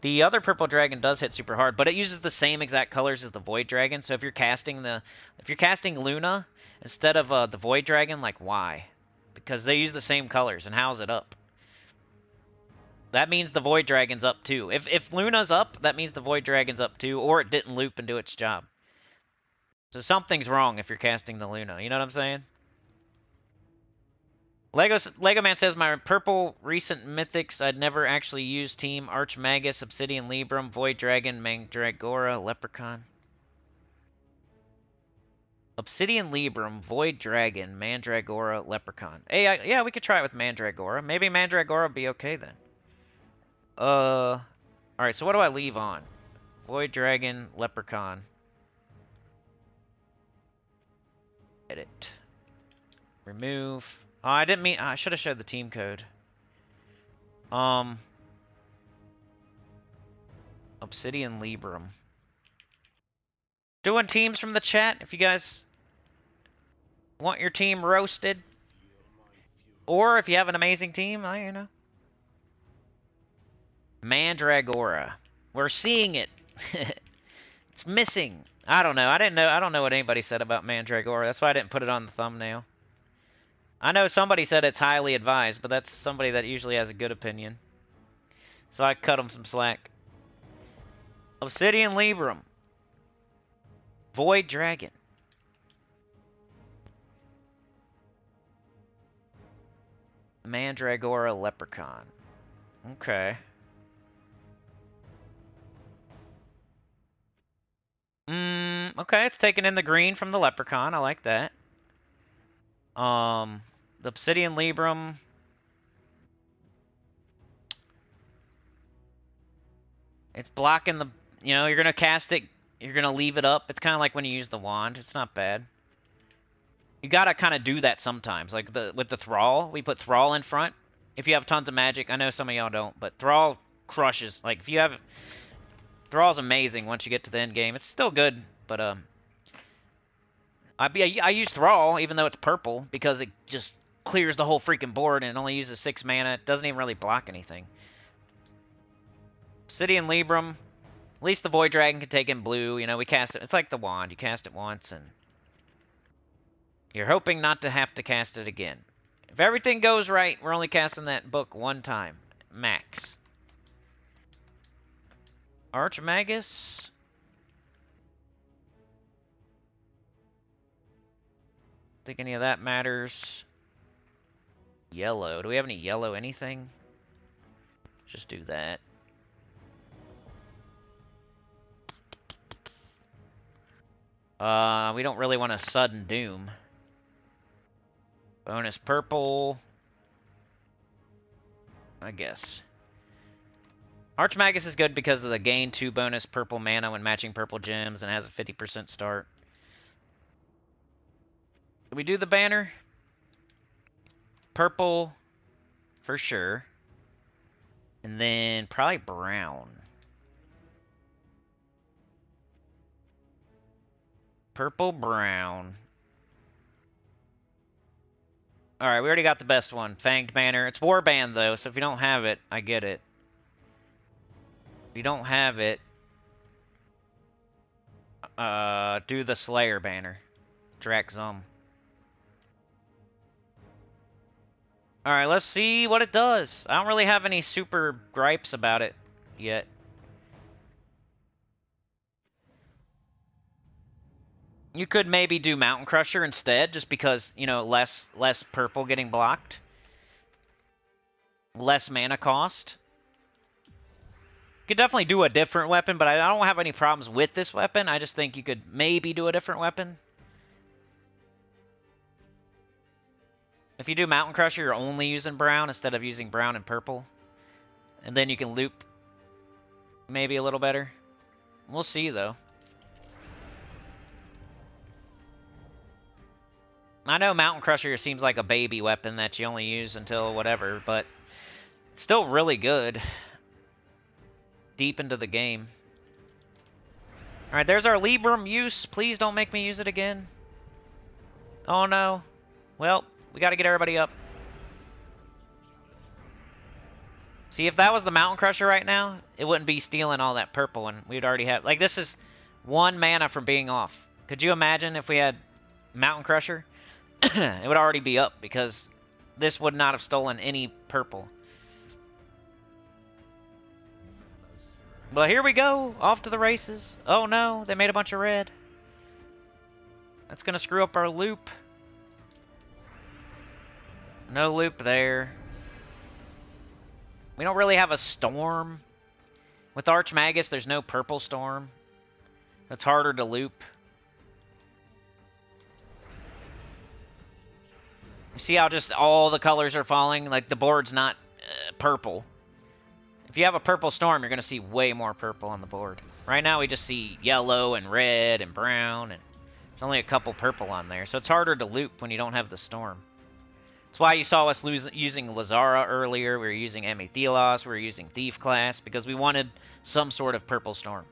[SPEAKER 1] The other Purple Dragon does hit super hard, but it uses the same exact colors as the Void Dragon. So if you're casting Luna instead of the Void Dragon, like why? Because they use the same colors, and how's it up? That means the Void Dragon's up too. If Luna's up, that means the Void Dragon's up too, or it didn't loop and do its job. So something's wrong if you're casting the Luna. You know what I'm saying? Lego Man says my purple recent mythics I'd never actually used team Archmagus, Obsidian Libram, Void Dragon, Mandragora, Leprechaun. Obsidian Libram, Void Dragon, Mandragora, Leprechaun. Hey, yeah, we could try it with Mandragora. Maybe Mandragora would be okay then. Alright, so what do I leave on? Void Dragon, Leprechaun. Edit. Remove. Oh, I didn't mean... I should have showed the team code. Obsidian Libram. Doing teams from the chat if you guys want your team roasted. Or if you have an amazing team, I don't know. Mandragora. We're seeing it. It's missing. I don't know. I don't know what anybody said about Mandragora. That's why I didn't put it on the thumbnail. I know somebody said it's highly advised, but that's somebody that usually has a good opinion. So I cut them some slack. Obsidian Libram. Void Dragon. Mandragora Leprechaun. Okay. Okay, it's taking in the green from the Leprechaun. I like that. The Obsidian Libram. It's blocking the... You know, you're going to cast it. You're going to leave it up. It's kind of like when you use the wand. It's not bad. You got to kind of do that sometimes. Like with the Thrall. We put Thrall in front. If you have tons of magic. I know some of y'all don't. But Thrall crushes. Like, if you have... Thrall's amazing once you get to the end game. It's still good, but I use Thrall even though it's purple because it just clears the whole freaking board and it only uses 6 mana. It doesn't even really block anything. Obsidian Libram. At least the Void Dragon can take in blue. You know, we cast it. It's like the wand. You cast it once and you're hoping not to have to cast it again. If everything goes right, we're only casting that book one time. Max. Archmagus. Think any of that matters. Yellow. Do we have any yellow anything? Just do that. We don't really want a sudden doom. Bonus purple. I guess. Archmagus is good because of the gain 2 bonus purple mana when matching purple gems and has a 50% start. Do we do the banner? Purple, for sure. And then probably brown. Purple, brown. Alright, we already got the best one. Fanged banner. It's warband, though, so if you don't have it, I get it. If you don't have it, do the Slayer banner. Draxum. Alright, let's see what it does. I don't really have any super gripes about it yet. You could maybe do Mountain Crusher instead, just because, you know, less purple getting blocked. Less mana cost. You could definitely do a different weapon, but I don't have any problems with this weapon. I just think you could maybe do a different weapon. If you do Mountain Crusher, you're only using brown instead of using brown and purple. And then you can loop maybe a little better. We'll see, though. I know Mountain Crusher seems like a baby weapon that you only use until whatever, but it's still really good. Deep into the game. Alright, there's our Libram use. Please don't make me use it again. Oh no. Well, we gotta get everybody up. See, if that was the Mountain Crusher right now, it wouldn't be stealing all that purple, and we'd already have... Like, this is 1 mana from being off. Could you imagine if we had Mountain Crusher? It would already be up, because this would not have stolen any purple. But here we go, off to the races. Oh no, they made a bunch of red. That's gonna screw up our loop. No loop there. We don't really have a storm. With Archmagus, there's no purple storm. That's harder to loop. You see how just all the colors are falling? Like, the board's not purple. If you have a purple storm, you're going to see way more purple on the board. Right now, we just see yellow and red and brown, and there's only a couple purple on there. So it's harder to loop when you don't have the storm. That's why you saw us using Lazara earlier. We were using MYTHIC, we were using Thief class, because we wanted some sort of purple storm.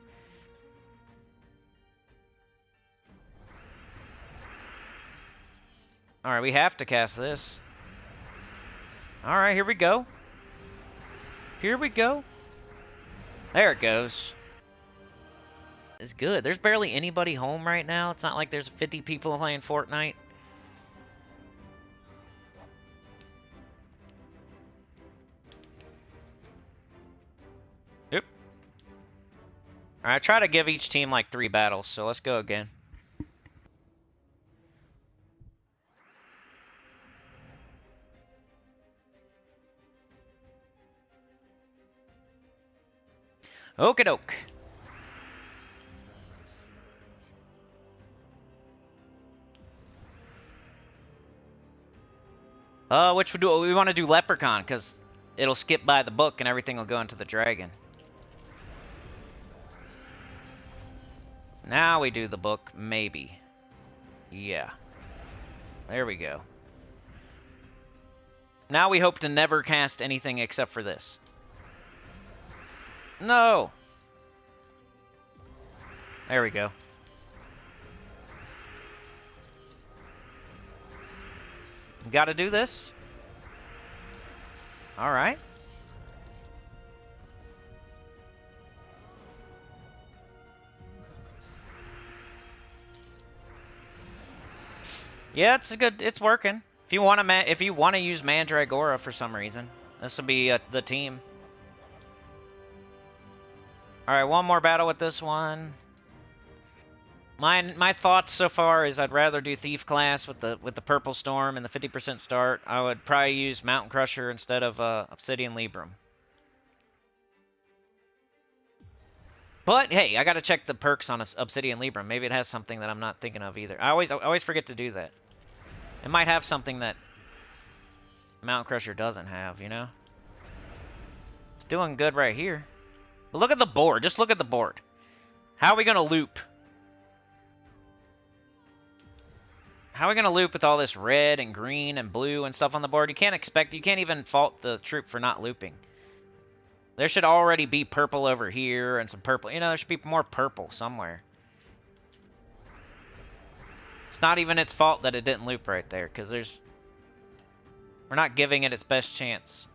[SPEAKER 1] Alright, we have to cast this. Alright, here we go. Here we go. There it goes. It's good. There's barely anybody home right now. It's not like there's 50 people playing Fortnite. Yep. Alright, try to give each team like 3 battles, so let's go again. Okie doke. Which we want to do Leprechaun, because it'll skip by the book and everything will go into the dragon. Now we do the book, maybe. Yeah. There we go. Now we hope to never cast anything except for this. No! There we go. Gotta do this. Alright. Yeah, it's good. It's working. If you want to use Mandragora for some reason, this will be the team. All right, one more battle with this one. My thoughts so far is I'd rather do Thief class with the Purple Storm and the 50% start. I would probably use Mountain Crusher instead of Obsidian Libram. But hey, I gotta check the perks on Obsidian Libram. Maybe it has something that I'm not thinking of either. I always forget to do that. It might have something that Mountain Crusher doesn't have, you know? It's doing good right here. But look at the board. Just look at the board. How are we gonna loop? How are we gonna loop with all this red and green and blue and stuff on the board? You can't even fault the troop for not looping. There should already be purple over here and some purple. You know, there should be more purple somewhere. It's not even its fault that it didn't loop right there, because we're not giving it its best chance.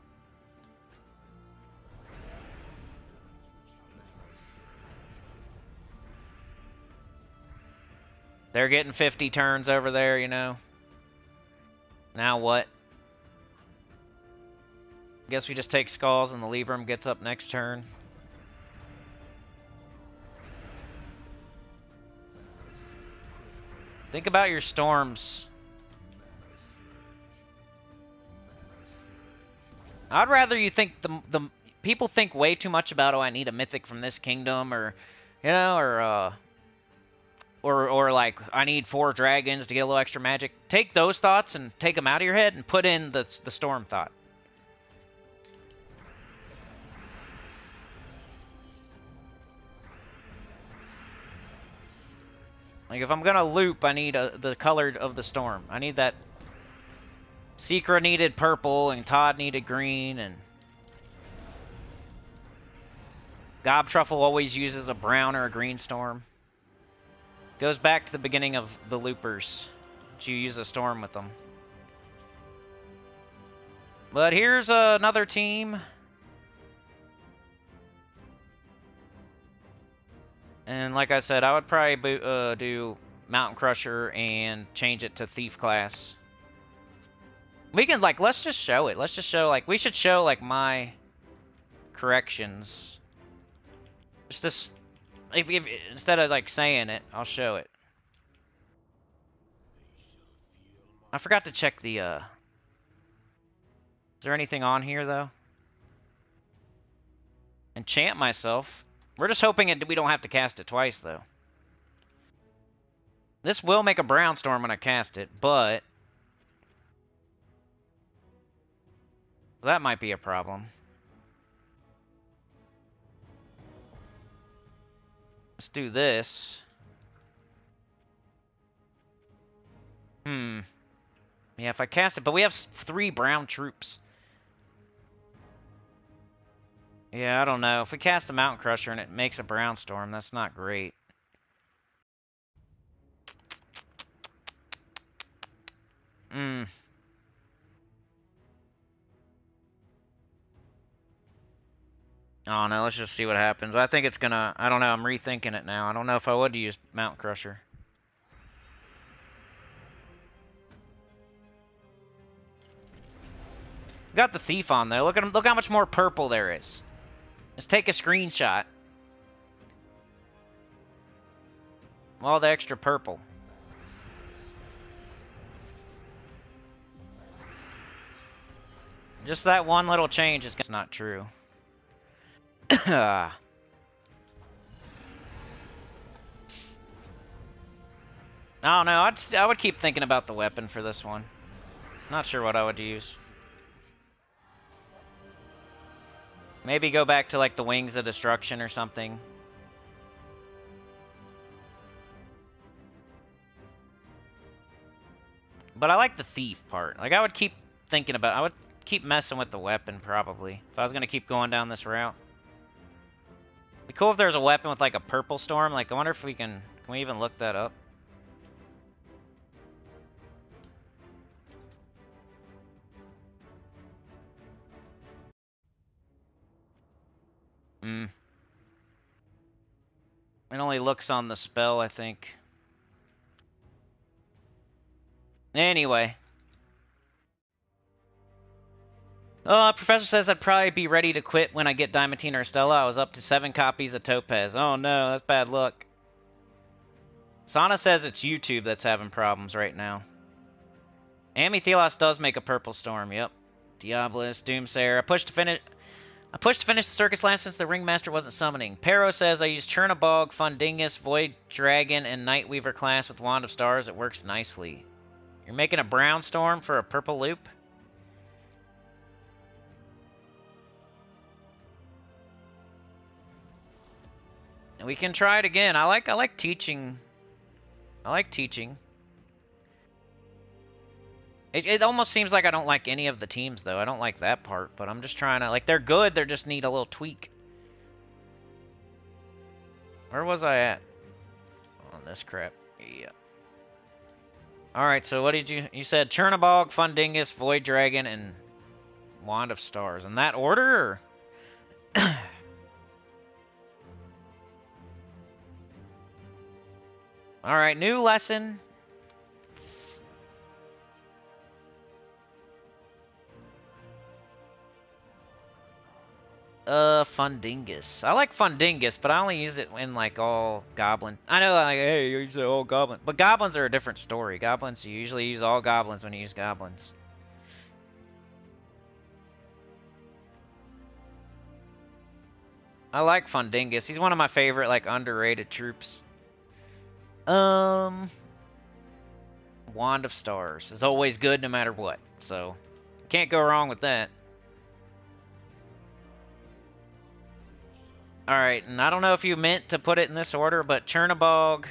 [SPEAKER 1] They're getting 50 turns over there, you know. Now what? Guess we just take Skulls and the Libram gets up next turn. Think about your storms. I'd rather you think the people think way too much about, oh, I need a mythic from this kingdom, or you know, or like I need 4 dragons to get a little extra magic. Take those thoughts and take them out of your head and put in the storm thought. Like, if I'm gonna loop, I need the color of the storm. I need that. Secra needed purple, and Todd needed green, and Gobtruffle always uses a brown or a green storm. Goes back to the beginning of the loopers. You use a storm with them. But here's another team. And like I said, I would probably do Mountain Crusher and change it to Thief class. We can, like, let's just show it. Let's just show, like, we should show, like, my corrections. Just this, if instead of like saying it, I'll show it. I forgot to check the, Is there anything on here, though? Enchant myself. We're just hoping we don't have to cast it twice, though. This will make a brown storm when I cast it, but... that might be a problem. Let's do this. Yeah, if I cast it, but we have 3 brown troops. Yeah, I don't know. If we cast the Mountain Crusher and it makes a brown storm, that's not great. I don't know. Let's just see what happens. I think it's gonna... I don't know. I'm rethinking it now. I don't know if I would use Mountain Crusher. Got the Thief on, though. Look at him. Look how much more purple there is. Let's take a screenshot. All the extra purple. Just that one little change is not true. I don't know. I would keep thinking about the weapon for this one. Not sure what I would use. Maybe go back to like the Wings of Destruction or something. But I like the Thief part. Like, I would keep thinking about... I would keep messing with the weapon, probably. If I was going to keep going down this route. It'd be cool if there was a weapon with, like, a purple storm. Like, I wonder if we can... Can we even look that up? It only looks on the spell, I think. Anyway. Professor says I'd probably be ready to quit when I get Diamantine or Stella. I was up to 7 copies of Topaz. Oh no, that's bad luck. Sana says it's YouTube that's having problems right now. Amethylos does make a purple storm, yep. Diabolus, Doomsayer. I pushed to finish the circus last since the Ringmaster wasn't summoning. Pero says I use Chernabog, Fundingus, Void Dragon, and Nightweaver class with Wand of Stars. It works nicely. You're making a brown storm for a purple loop? And we can try it again. I like teaching. I like teaching. It almost seems like I don't like any of the teams, though. I don't like that part, but I'm just trying to... Like, they're good, they just need a little tweak. Where was I at? On this crap. Yeah. Alright, so what did you... You said Chernabog, Fundingus, Void Dragon, and Wand of Stars. In that order, or... Alright, new lesson. Fundingus. I like Fundingus, but I only use it in, like, all goblin. I know, like, hey, you use it all goblin. But goblins are a different story. Goblins, you usually use all goblins when you use goblins. I like Fundingus. He's one of my favorite, like, underrated troops. Wand of Stars is always good no matter what. So, can't go wrong with that. Alright, and I don't know if you meant to put it in this order, but Chernabog,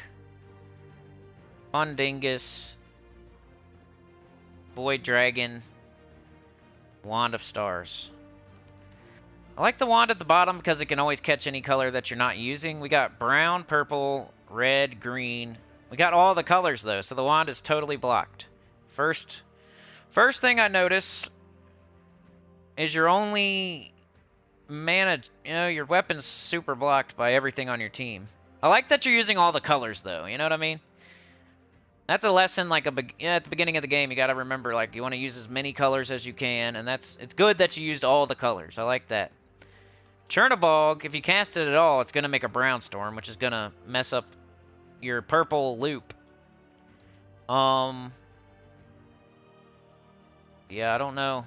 [SPEAKER 1] Fundingus, Void Dragon, Wand of Stars. I like the wand at the bottom because it can always catch any color that you're not using. We got brown, purple, red, green. We got all the colors, though, so the wand is totally blocked. First thing I notice is your only... mana, you know, your weapon's super blocked by everything on your team. I like that you're using all the colors, though. You know what I mean? That's a lesson, like, at the beginning of the game, you gotta remember, like, you want to use as many colors as you can, and it's good that you used all the colors. I like that. Chernobog, if you cast it at all, it's going to make a brown storm, which is going to mess up your purple loop. Yeah, I don't know.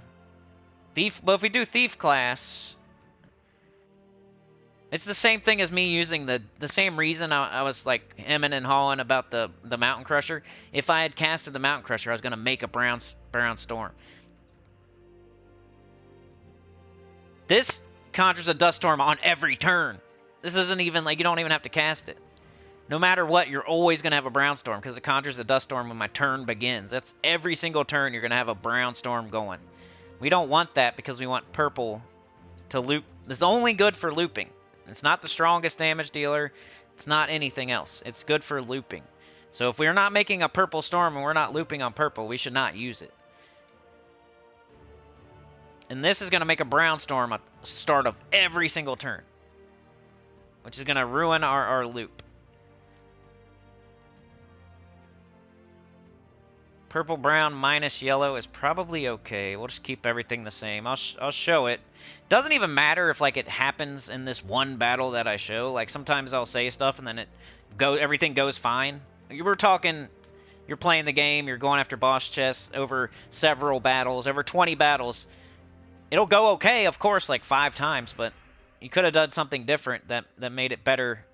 [SPEAKER 1] Thief, well, if we do Thief class, it's the same thing as me using the same reason I was like hemming and hawing about the Mountain Crusher. If I had casted the Mountain Crusher, I was going to make a brown storm. This conjures a dust storm on every turn. This isn't even like you don't even have to cast it. No matter what, you're always going to have a brown storm because it conjures a dust storm when my turn begins. That's every single turn you're going to have a brown storm going. We don't want that because we want purple to loop. This is only good for looping. It's not the strongest damage dealer. It's not anything else. It's good for looping. So if we're not making a purple storm and we're not looping on purple, we should not use it. And this is going to make a brown storm at the start of every single turn, which is going to ruin our loop. Purple, brown, minus yellow is probably okay. We'll just keep everything the same. I'll show it. Doesn't even matter if like it happens in this one battle that I show. Like sometimes I'll say stuff and then everything goes fine. We're talking, you're playing the game, you're going after boss chests over several battles, over 20 battles. It'll go okay, of course, like 5 times, but you could have done something different that made it better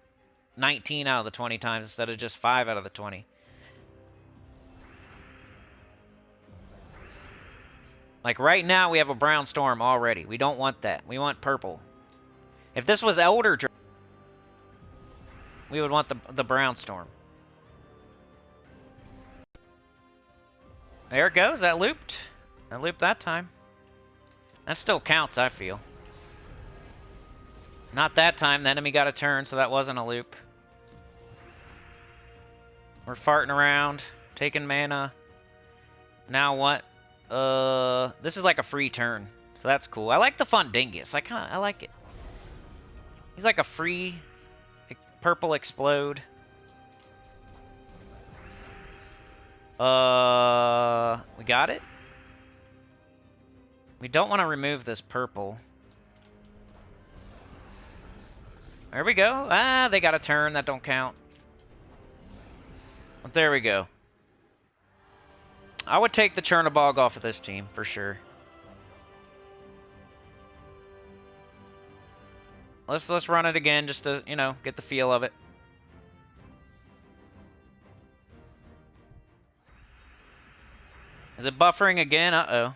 [SPEAKER 1] 19 out of the 20 times instead of just 5 out of the 20. Like right now, we have a brown storm already. We don't want that. We want purple. If this was Elder Dragon, we would want the brown storm. There it goes. That looped. That looped that time. That still counts, I feel. Not that time. The enemy got a turn, so that wasn't a loop. We're farting around, taking mana. Now what? This is like a free turn, so that's cool. I like the fun Dingus. I like it. He's like a free purple explode. We got it. We don't want to remove this purple. There we go. Ah, they got a turn. That don't count. But there we go. I would take the Chernobog off of this team, for sure. Let's run it again, just to, you know, get the feel of it. Is it buffering again? Uh-oh.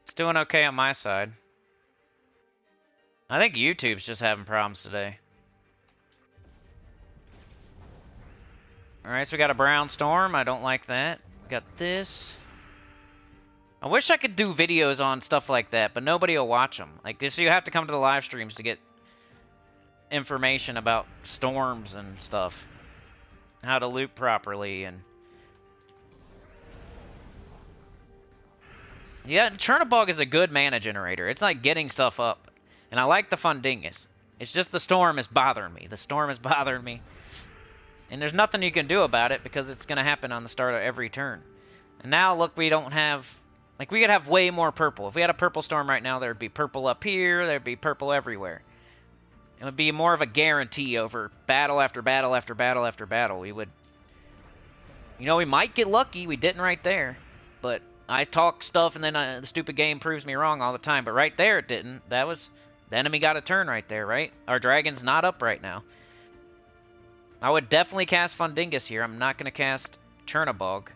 [SPEAKER 1] It's doing okay on my side. I think YouTube's just having problems today. Alright, so we got a brown storm. I don't like that. We got this. I wish I could do videos on stuff like that, but nobody will watch them. Like this, you have to come to the live streams to get information about storms and stuff. How to loop properly and... Yeah, Chernobog is a good mana generator. It's like getting stuff up. And I like the fun Dingus. It's just the storm is bothering me. The storm is bothering me. And there's nothing you can do about it because it's going to happen on the start of every turn. And now, look, we don't have... Like, we could have way more purple. If we had a purple storm right now, there would be purple up here. There would be purple everywhere. It would be more of a guarantee over battle after battle after battle after battle. We would... You know, we might get lucky. We didn't right there. But I talk stuff and then the stupid game proves me wrong all the time. But right there, it didn't. That was... The enemy got a turn right there, right? Our dragon's not up right now. I would definitely cast Fundingus here. I'm not going to cast Chernobog.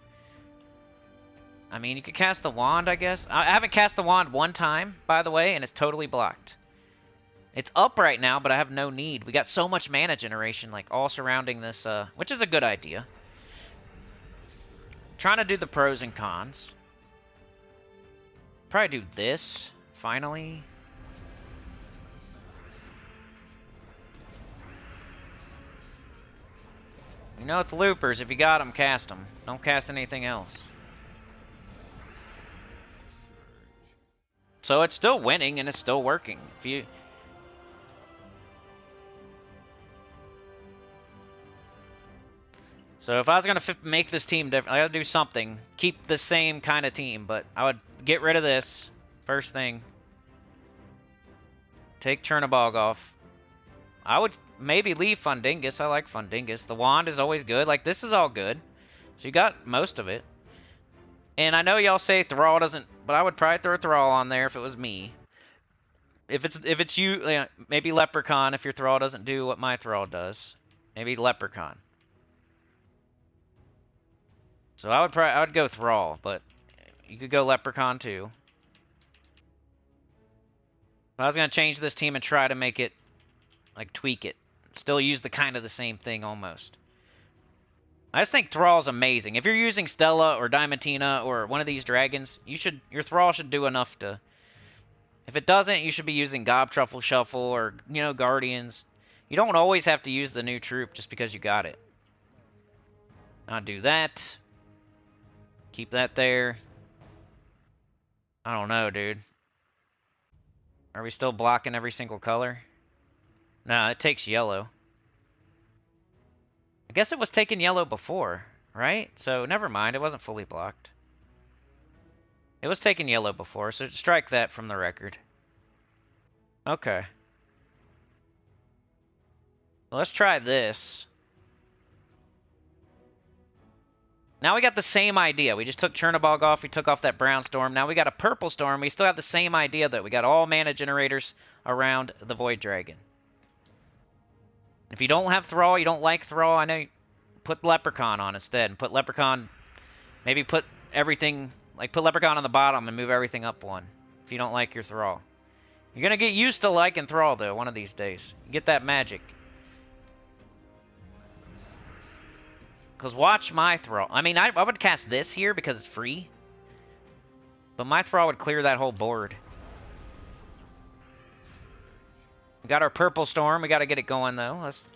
[SPEAKER 1] I mean, you could cast the wand, I guess. I haven't cast the wand one time, by the way, and it's totally blocked. It's up right now, but I have no need. We got so much mana generation, like, all surrounding this, which is a good idea. Trying to do the pros and cons. Probably do this, finally. You know, with loopers, if you got them, cast them. Don't cast anything else. So it's still winning and it's still working. If you... So if I was going to make this team different, I got to do something. Keep the same kind of team, but I would get rid of this first thing. Take Chernobog off. I would maybe leave Fundingus. I like Fundingus. The wand is always good. Like, this is all good. So you got most of it. And I know y'all say Thrall doesn't, but I would probably throw Thrall on there if it was me. If it's you, maybe Leprechaun if your Thrall doesn't do what my Thrall does. Maybe Leprechaun. So I would go Thrall, but you could go Leprechaun too. I was gonna change this team and try to make it, like, tweak it. Still use the kind of the same thing almost. I just think Thrall's amazing. If you're using Stella or Diamantina or one of these dragons, your Thrall should do enough to. If it doesn't, you should be using Gob Truffle Shuffle or, Guardians. You don't always have to use the new troop just because you got it. I'll do that. Keep that there. I don't know, dude. Are we still blocking every single color? No, it takes yellow. I guess it was taking yellow before, right? So never mind, it wasn't fully blocked. It was taking yellow before, so strike that from the record. Okay. Well, let's try this. Now we got the same idea. We just took Chernobog off, we took off that brown storm. Now we got a purple storm. We still have the same idea that we got all mana generators around the Void Dragon. If you don't have Thrall, you don't like Thrall, I know, put Leprechaun on instead. And put Leprechaun, maybe put everything, like put Leprechaun on the bottom and move everything up one. If you don't like your Thrall. You're going to get used to liking Thrall, though, one of these days. You get that magic. Because watch my Thrall. I mean, I would cast this here because it's free. But my Thrall would clear that whole board. We got our purple storm. We got to get it going, though. Let's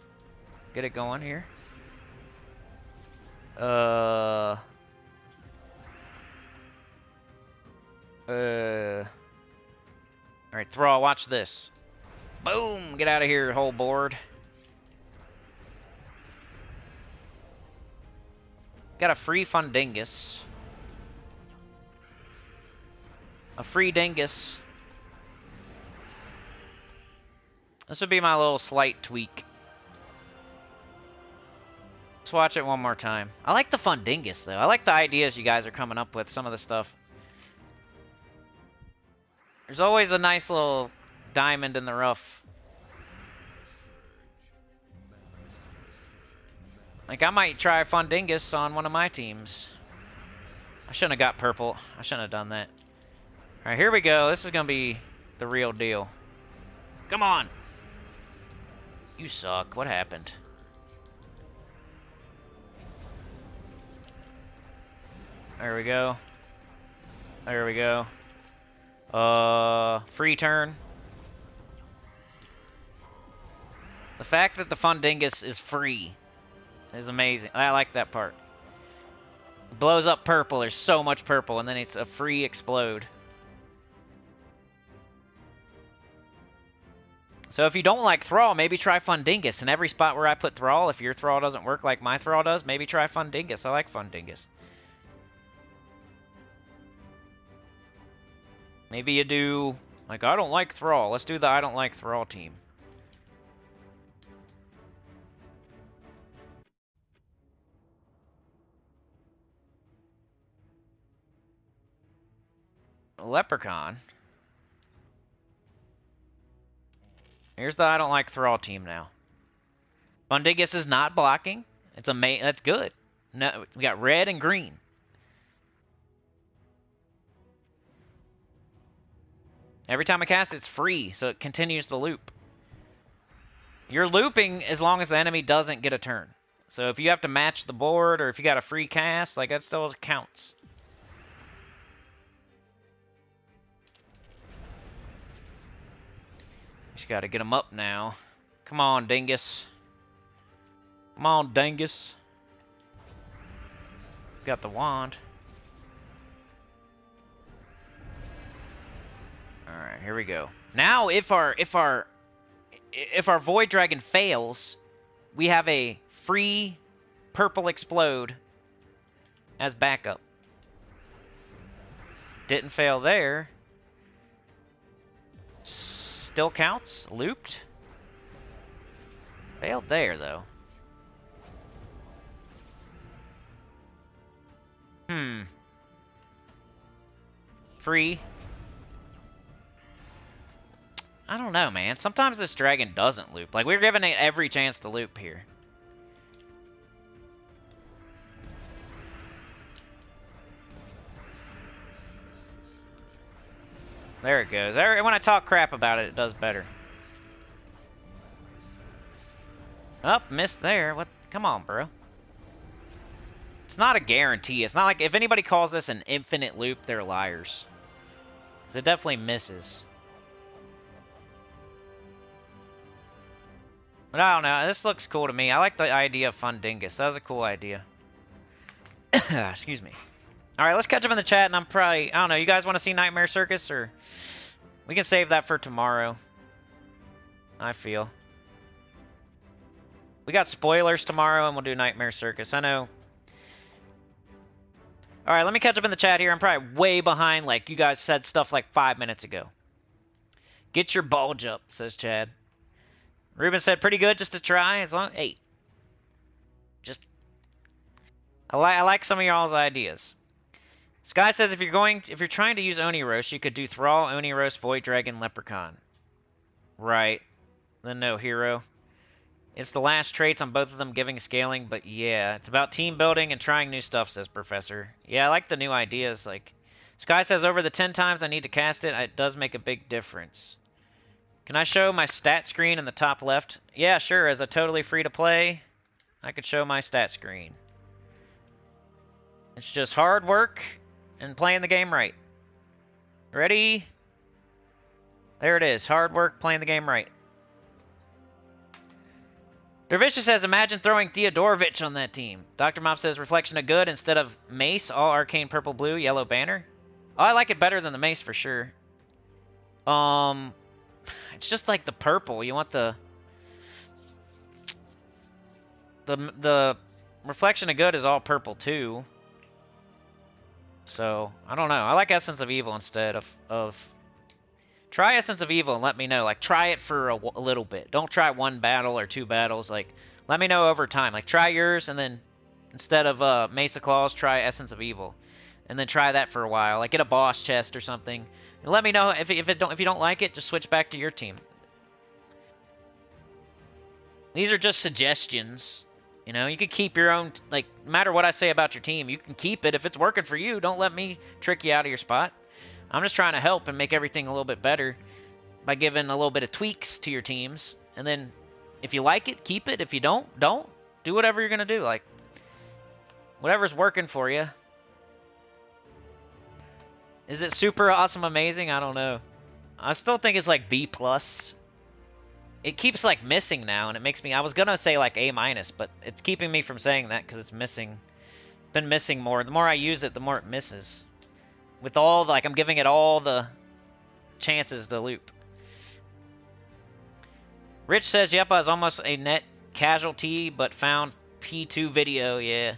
[SPEAKER 1] get it going here. Alright, Thrall, watch this. Boom! Get out of here, whole board. Got a free Fundingus. A free Dingus. This would be my little slight tweak. Let's watch it one more time. I like the Fundingus, though. I like the ideas you guys are coming up with, some of the stuff. There's always a nice little diamond in the rough. Like, I might try Fundingus on one of my teams. I shouldn't have got purple. I shouldn't have done that. Alright, here we go. This is going to be the real deal. Come on! You suck. What happened? There we go. There we go. Free turn. The fact that the Fundingus is free is amazing. I like that part. Blows up purple. There's so much purple, and then it's a free explode. So if you don't like Thrall, maybe try Fundingus. In every spot where I put Thrall, if your Thrall doesn't work like my Thrall does, maybe try Fundingus. I like Fundingus. Maybe you do, like, I don't like Thrall. Let's do the I don't like Thrall team. Leprechaun. Here's the I don't like Thrall team now. Fundingus is not blocking. It's that's good. No, we got red and green. Every time I cast, it's free, so it continues the loop. You're looping as long as the enemy doesn't get a turn. So if you have to match the board, or if you got a free cast, like, that still counts. Just gotta get them up now. Come on, Dingus. Come on, Dingus. Got the wand. Alright, here we go. Now, if our Void Dragon fails, we have a free purple explode as backup. Didn't fail there. Still counts. Looped. Failed there, though. Free. I don't know, man. Sometimes this dragon doesn't loop. Like, we're giving it every chance to loop here. There it goes. When I talk crap about it, it does better. Up, missed there. What? Come on, bro. It's not a guarantee. It's not like if anybody calls this an infinite loop, they're liars. 'Cause it definitely misses. But I don't know. This looks cool to me. I like the idea of Fun Dingus. That was a cool idea. Excuse me. Alright, let's catch up in the chat, and I'm probably... I don't know. You guys want to see Nightmare Circus, or... We can save that for tomorrow. I feel. We got spoilers tomorrow, and we'll do Nightmare Circus. I know. Alright, let me catch up in the chat here. I'm probably way behind, like you guys said stuff like 5 minutes ago. Get your bulge up, says Chad. Ruben said, pretty good just to try. As long... Hey. Just... I like some of y'all's ideas. Sky says if you're trying to use Oni Roast, you could do Thrall, Oni Roast, Void Dragon, Leprechaun. Right. Then no hero. It's the last traits on both of them giving scaling, but yeah, it's about team building and trying new stuff, says Professor. Yeah, I like the new ideas. Like Sky says over the 10 times I need to cast it, it does make a big difference. Can I show my stat screen in the top left? Yeah, sure. As a totally free to play, I could show my stat screen. It's just hard work and playing the game right. Ready? There it is. Hard work, playing the game right. Dervisha says, imagine throwing Theodorovich on that team. Dr. Mop says, reflection of good instead of mace, all arcane purple, blue, yellow banner. Oh, I like it better than the mace for sure. It's just like the purple. You want the reflection of good is all purple too. So, I don't know. I like Essence of Evil instead of... Try Essence of Evil and let me know. Like, try it for a little bit. Don't try one battle or two battles. Like, let me know over time. Like, try yours and then instead of Mace of Claws, try Essence of Evil. And then try that for a while. Like, get a boss chest or something. And let me know if you don't like it, just switch back to your team. These are just suggestions. You know, you can keep your own, like, no matter what I say about your team, you can keep it. If it's working for you, don't let me trick you out of your spot. I'm just trying to help and make everything a little bit better by giving a little bit of tweaks to your teams. And then, if you like it, keep it. If you don't. Do whatever you're going to do. Like, whatever's working for you. Is it super awesome amazing? I don't know. I still think it's like B+. It keeps like missing now, and it makes me... I was gonna say like A-, but it's keeping me from saying that because it's missing. Been missing more. The more I use it, the more it misses. With all, like, I'm giving it all the chances to loop. Rich says, yep, I was almost a net casualty, but found P2 video, yeah.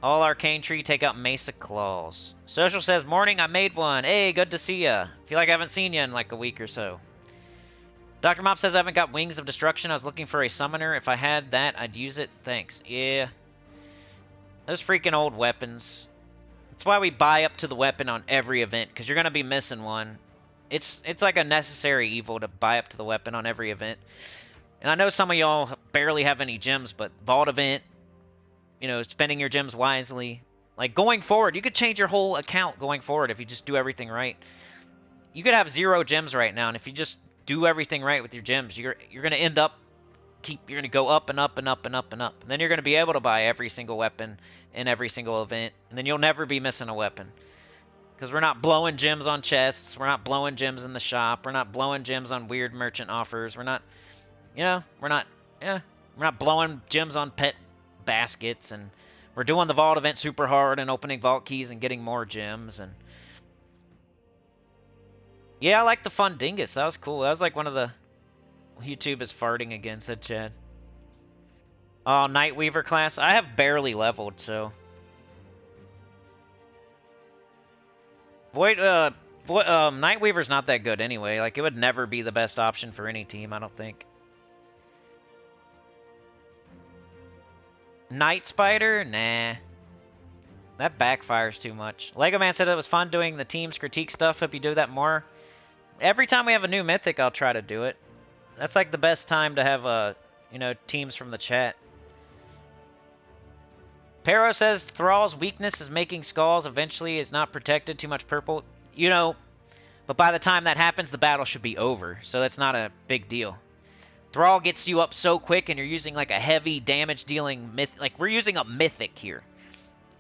[SPEAKER 1] All arcane tree, take out Mesa Claws. Social says, morning, I made one. Hey, good to see ya. Feel like I haven't seen you in like a week or so. Dr. Mop says, I haven't got Wings of Destruction. I was looking for a summoner. If I had that, I'd use it. Thanks. Yeah. Those freaking old weapons. That's why we buy up to the weapon on every event, because you're going to be missing one. It's like a necessary evil to buy up to the weapon on every event. And I know some of y'all barely have any gems, but Vault event, you know, spending your gems wisely. Like, going forward, you could change your whole account going forward if you just do everything right. You could have 0 gems right now, and if you just do everything right with your gems, you're going to end up... you're going to go up and up and up and up and up. And then you're going to be able to buy every single weapon in every single event. And then you'll never be missing a weapon. Because we're not blowing gems on chests. We're not blowing gems in the shop. We're not blowing gems on weird merchant offers. We're not, you know, we're not blowing gems on pet baskets. And we're doing the vault event super hard and opening vault keys and getting more gems. And yeah, I like the Fun Dingus. That was cool. That was like one of the... YouTube is farting again, said Chad. Oh, Nightweaver class? I have barely leveled, so... Void, Nightweaver's not that good anyway. Like, it would never be the best option for any team, I don't think. Night Spider? Nah. That backfires too much. Lego Man said it was fun doing the team's critique stuff. Hope you do that more. Every time we have a new Mythic, I'll try to do it. That's like the best time to have, teams from the chat. Pero says Thrall's weakness is making skulls. Eventually is not protected. Too much purple. But by the time that happens, the battle should be over. So that's not a big deal. Thrall gets you up so quick, and you're using like a heavy damage-dealing mythic. Like, we're using a mythic here.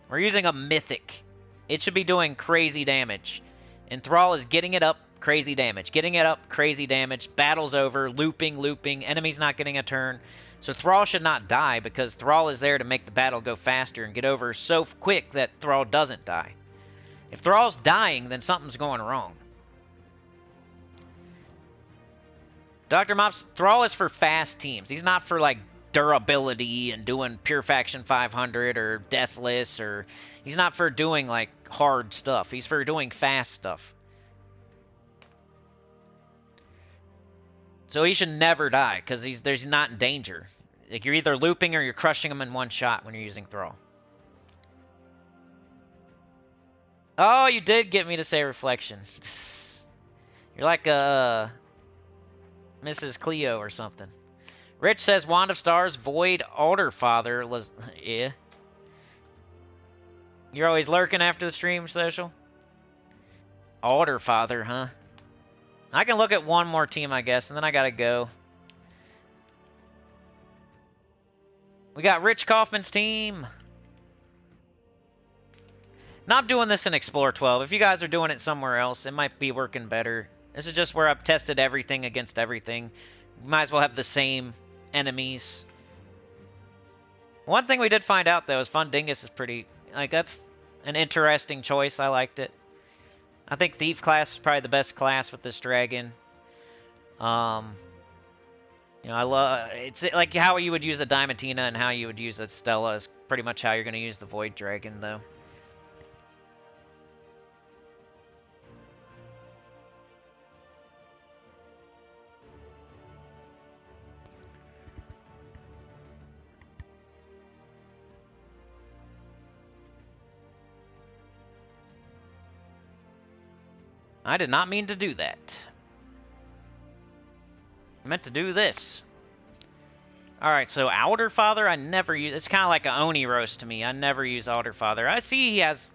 [SPEAKER 1] We're using a mythic. It should be doing crazy damage. And Thrall is getting it up, crazy damage. Getting it up, crazy damage. Battle's over, looping. Enemy's not getting a turn. So Thrall should not die, because Thrall is there to make the battle go faster and get over so quick that Thrall doesn't die. If Thrall's dying, then something's going wrong. Dr. Mops, Thrall is for fast teams. He's not for, like, durability and doing Pure Faction 500 or Deathless, or... He's not for doing, like, hard stuff. He's for doing fast stuff. So he should never die, because he's not in danger. Like, you're either looping or you're crushing him in one shot when you're using Thrall. Oh, you did get me to say Reflection. You're like a... Mrs. Cleo or something. Rich says, Wand of Stars, Void, Alderfather. Yeah. You're always lurking after the stream, Social? Alderfather, huh? I can look at one more team, I guess, and then I gotta go. We got Rich Kaufman's team. Not doing this in Explore 12. If you guys are doing it somewhere else, it might be working better. This is just where I've tested everything against everything. We might as well have the same enemies. One thing we did find out, though, is Dingus is pretty... Like, that's an interesting choice. I liked it. I think Thief class is probably the best class with this dragon. I love... It's like how you would use a Diamantina and how you would use a Stella is pretty much how you're going to use the Void Dragon, though. I did not mean to do that. I meant to do this. Alright, so Alderfather, I never use... It's kind of like an Oni roast to me. I never use Alderfather. I see he has...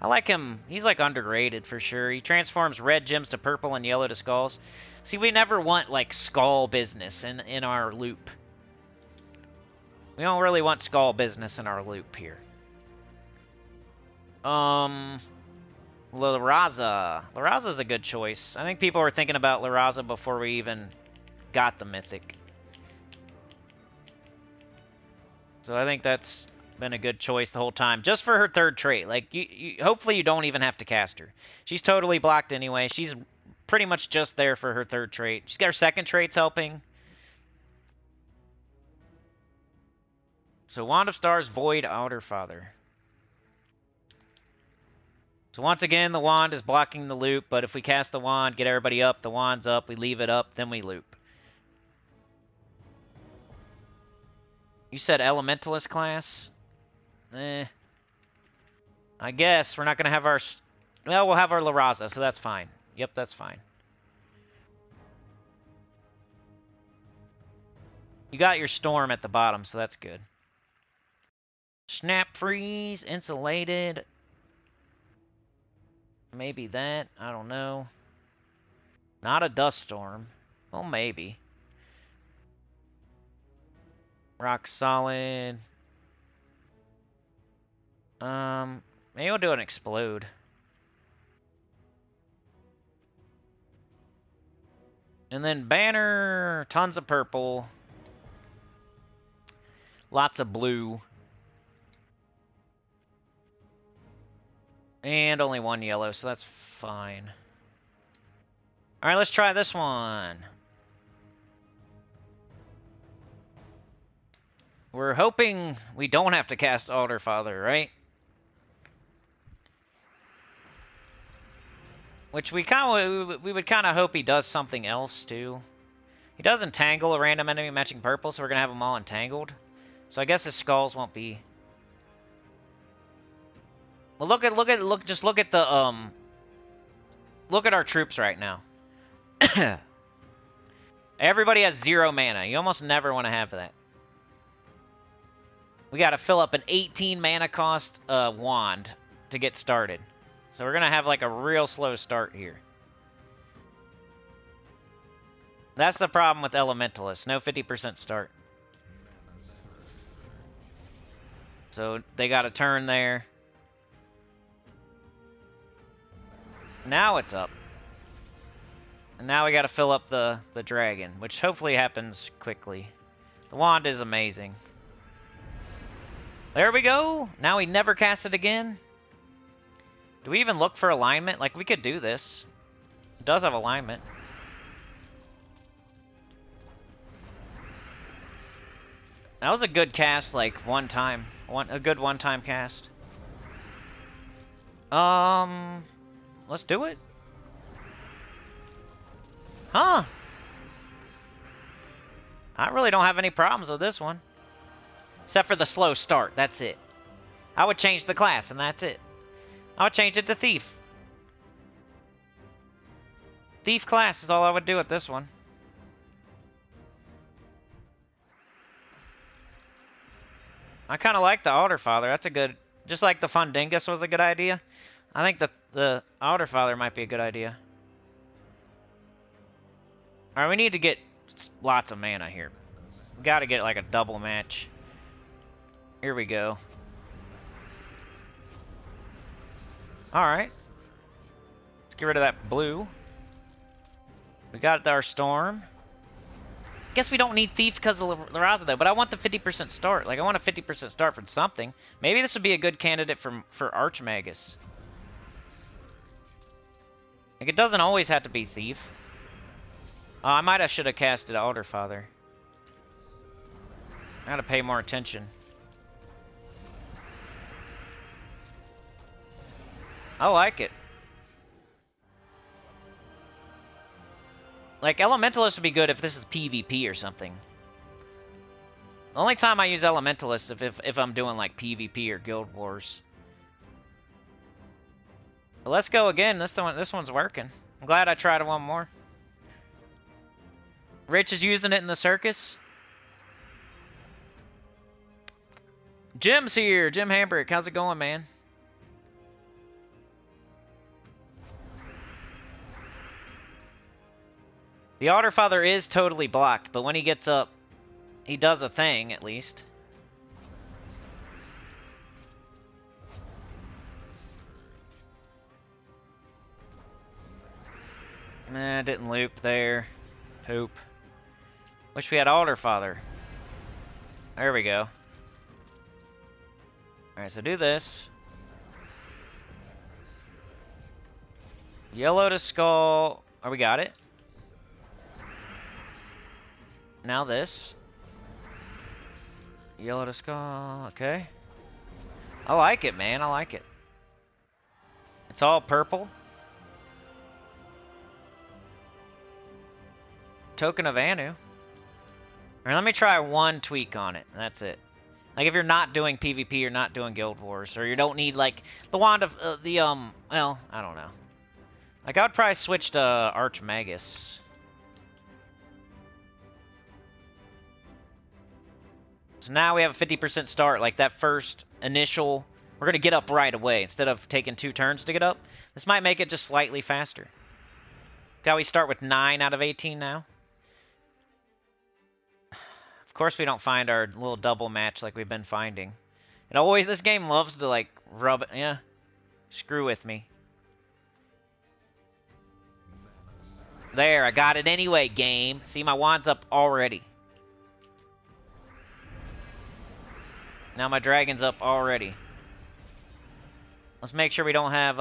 [SPEAKER 1] I like him. He's like underrated for sure. He transforms red gems to purple and yellow to skulls. See, we never want like skull business in our loop. We don't really want skull business in our loop here. Laraza. Laraza's a good choice. I think people were thinking about Laraza before we even got the Mythic. So I think that's been a good choice the whole time. Just for her third trait. Like, hopefully you don't even have to cast her. She's totally blocked anyway. She's pretty much just there for her third trait. She's got her second traits helping. So Wand of Stars, Void, Alderfather. So once again, the wand is blocking the loop, but if we cast the wand, get everybody up, the wand's up, we leave it up, then we loop. You said Elementalist class? I guess. We're not going to have our... Well, we'll have our Laraza, so that's fine. Yep, that's fine. You got your Storm at the bottom, so that's good. Snap Freeze, Insulated... Maybe that. I don't know. Not a Dust Storm. Well, maybe. Rock Solid. Maybe we'll do an Explode. And then Banner. Tons of purple. Lots of blue. And only one yellow, so that's fine. Alright, let's try this one. We're hoping we don't have to cast Alderfather, right? Which we would kind of hope he does something else too. He does entangle a random enemy matching purple, so we're gonna have them all entangled. So I guess his skulls won't be. Well, look at the look at our troops right now. Everybody has 0 mana. You almost never want to have that. We got to fill up an 18 mana cost wand to get started. So we're going to have like a real slow start here. That's the problem with Elementalists. No 50% start. So they got a turn there. Now it's up. And now we got to fill up the dragon, which hopefully happens quickly. The wand is amazing. There we go. Now we never cast it again. Do we even look for alignment? Like, we could do this. It does have alignment. That was a good cast, like, one time. A good one-time cast. Let's do it. Huh. I really don't have any problems with this one. Except for the slow start, that's it. I would change the class, and that's it. I would change it to Thief. Thief class is all I would do with this one. I kind of like the Altar Father. That's a good... Just like the Fun Dingus was a good idea. I think the Altar Father might be a good idea. Alright, we need to get lots of mana here. We gotta get like a double match. Here we go. Alright. Let's get rid of that blue. We got our Storm. Guess we don't need Thief because of La Raza though, but I want the 50% start. Like, I want a 50% start for something. Maybe this would be a good candidate for Archmagus. Like, it doesn't always have to be Thief. Oh, I might have should have casted Altar Father. I gotta pay more attention. I like it. Like, Elementalist would be good if this is PvP or something. The only time I use Elementalist is if I'm doing, like, PvP or Guild Wars. But let's go again. This one's working. I'm glad I tried one more. Rich is using it in the circus. Jim's here. Jim Hambrick. How's it going, man? The Altar Father is totally blocked, but when he gets up, he does a thing, at least. Nah, didn't loop there. Poop. Wish we had Altar Father. There we go. Alright, so do this. Yellow to Skull. Oh, we got it. Now this. Yellow to Skull. Okay. I like it, man. I like it. It's all purple. Token of Anu. Alright, let me try one tweak on it. That's it. Like, if you're not doing PvP, you're not doing Guild Wars, or you don't need, like, the wand of, well, I don't know. Like, I would probably switch to Archmagus. So now we have a 50% start, like that first initial, we're going to get up right away instead of taking 2 turns to get up. This might make it just slightly faster. Look how we start with 9 out of 18 now. Of course we don't find our little double match like we've been finding. It always, this game loves to like rub it, yeah, screw with me. There, I got it anyway, game. See, my wand's up already. Now my dragon's up already. Let's make sure we don't have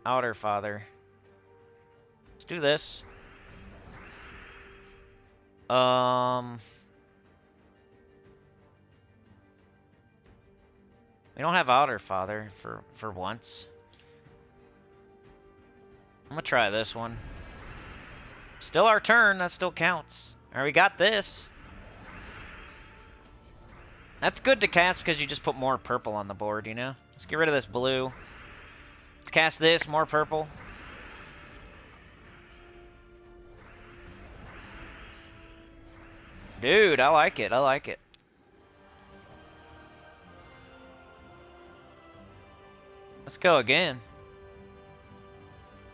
[SPEAKER 1] Altar Father. Let's do this. We don't have Altar Father for once. I'm gonna try this one. Still our turn, that still counts. Alright, we got this. That's good to cast because you just put more purple on the board, you know? Let's get rid of this blue. Let's cast this, more purple. Dude, I like it, I like it. Let's go again.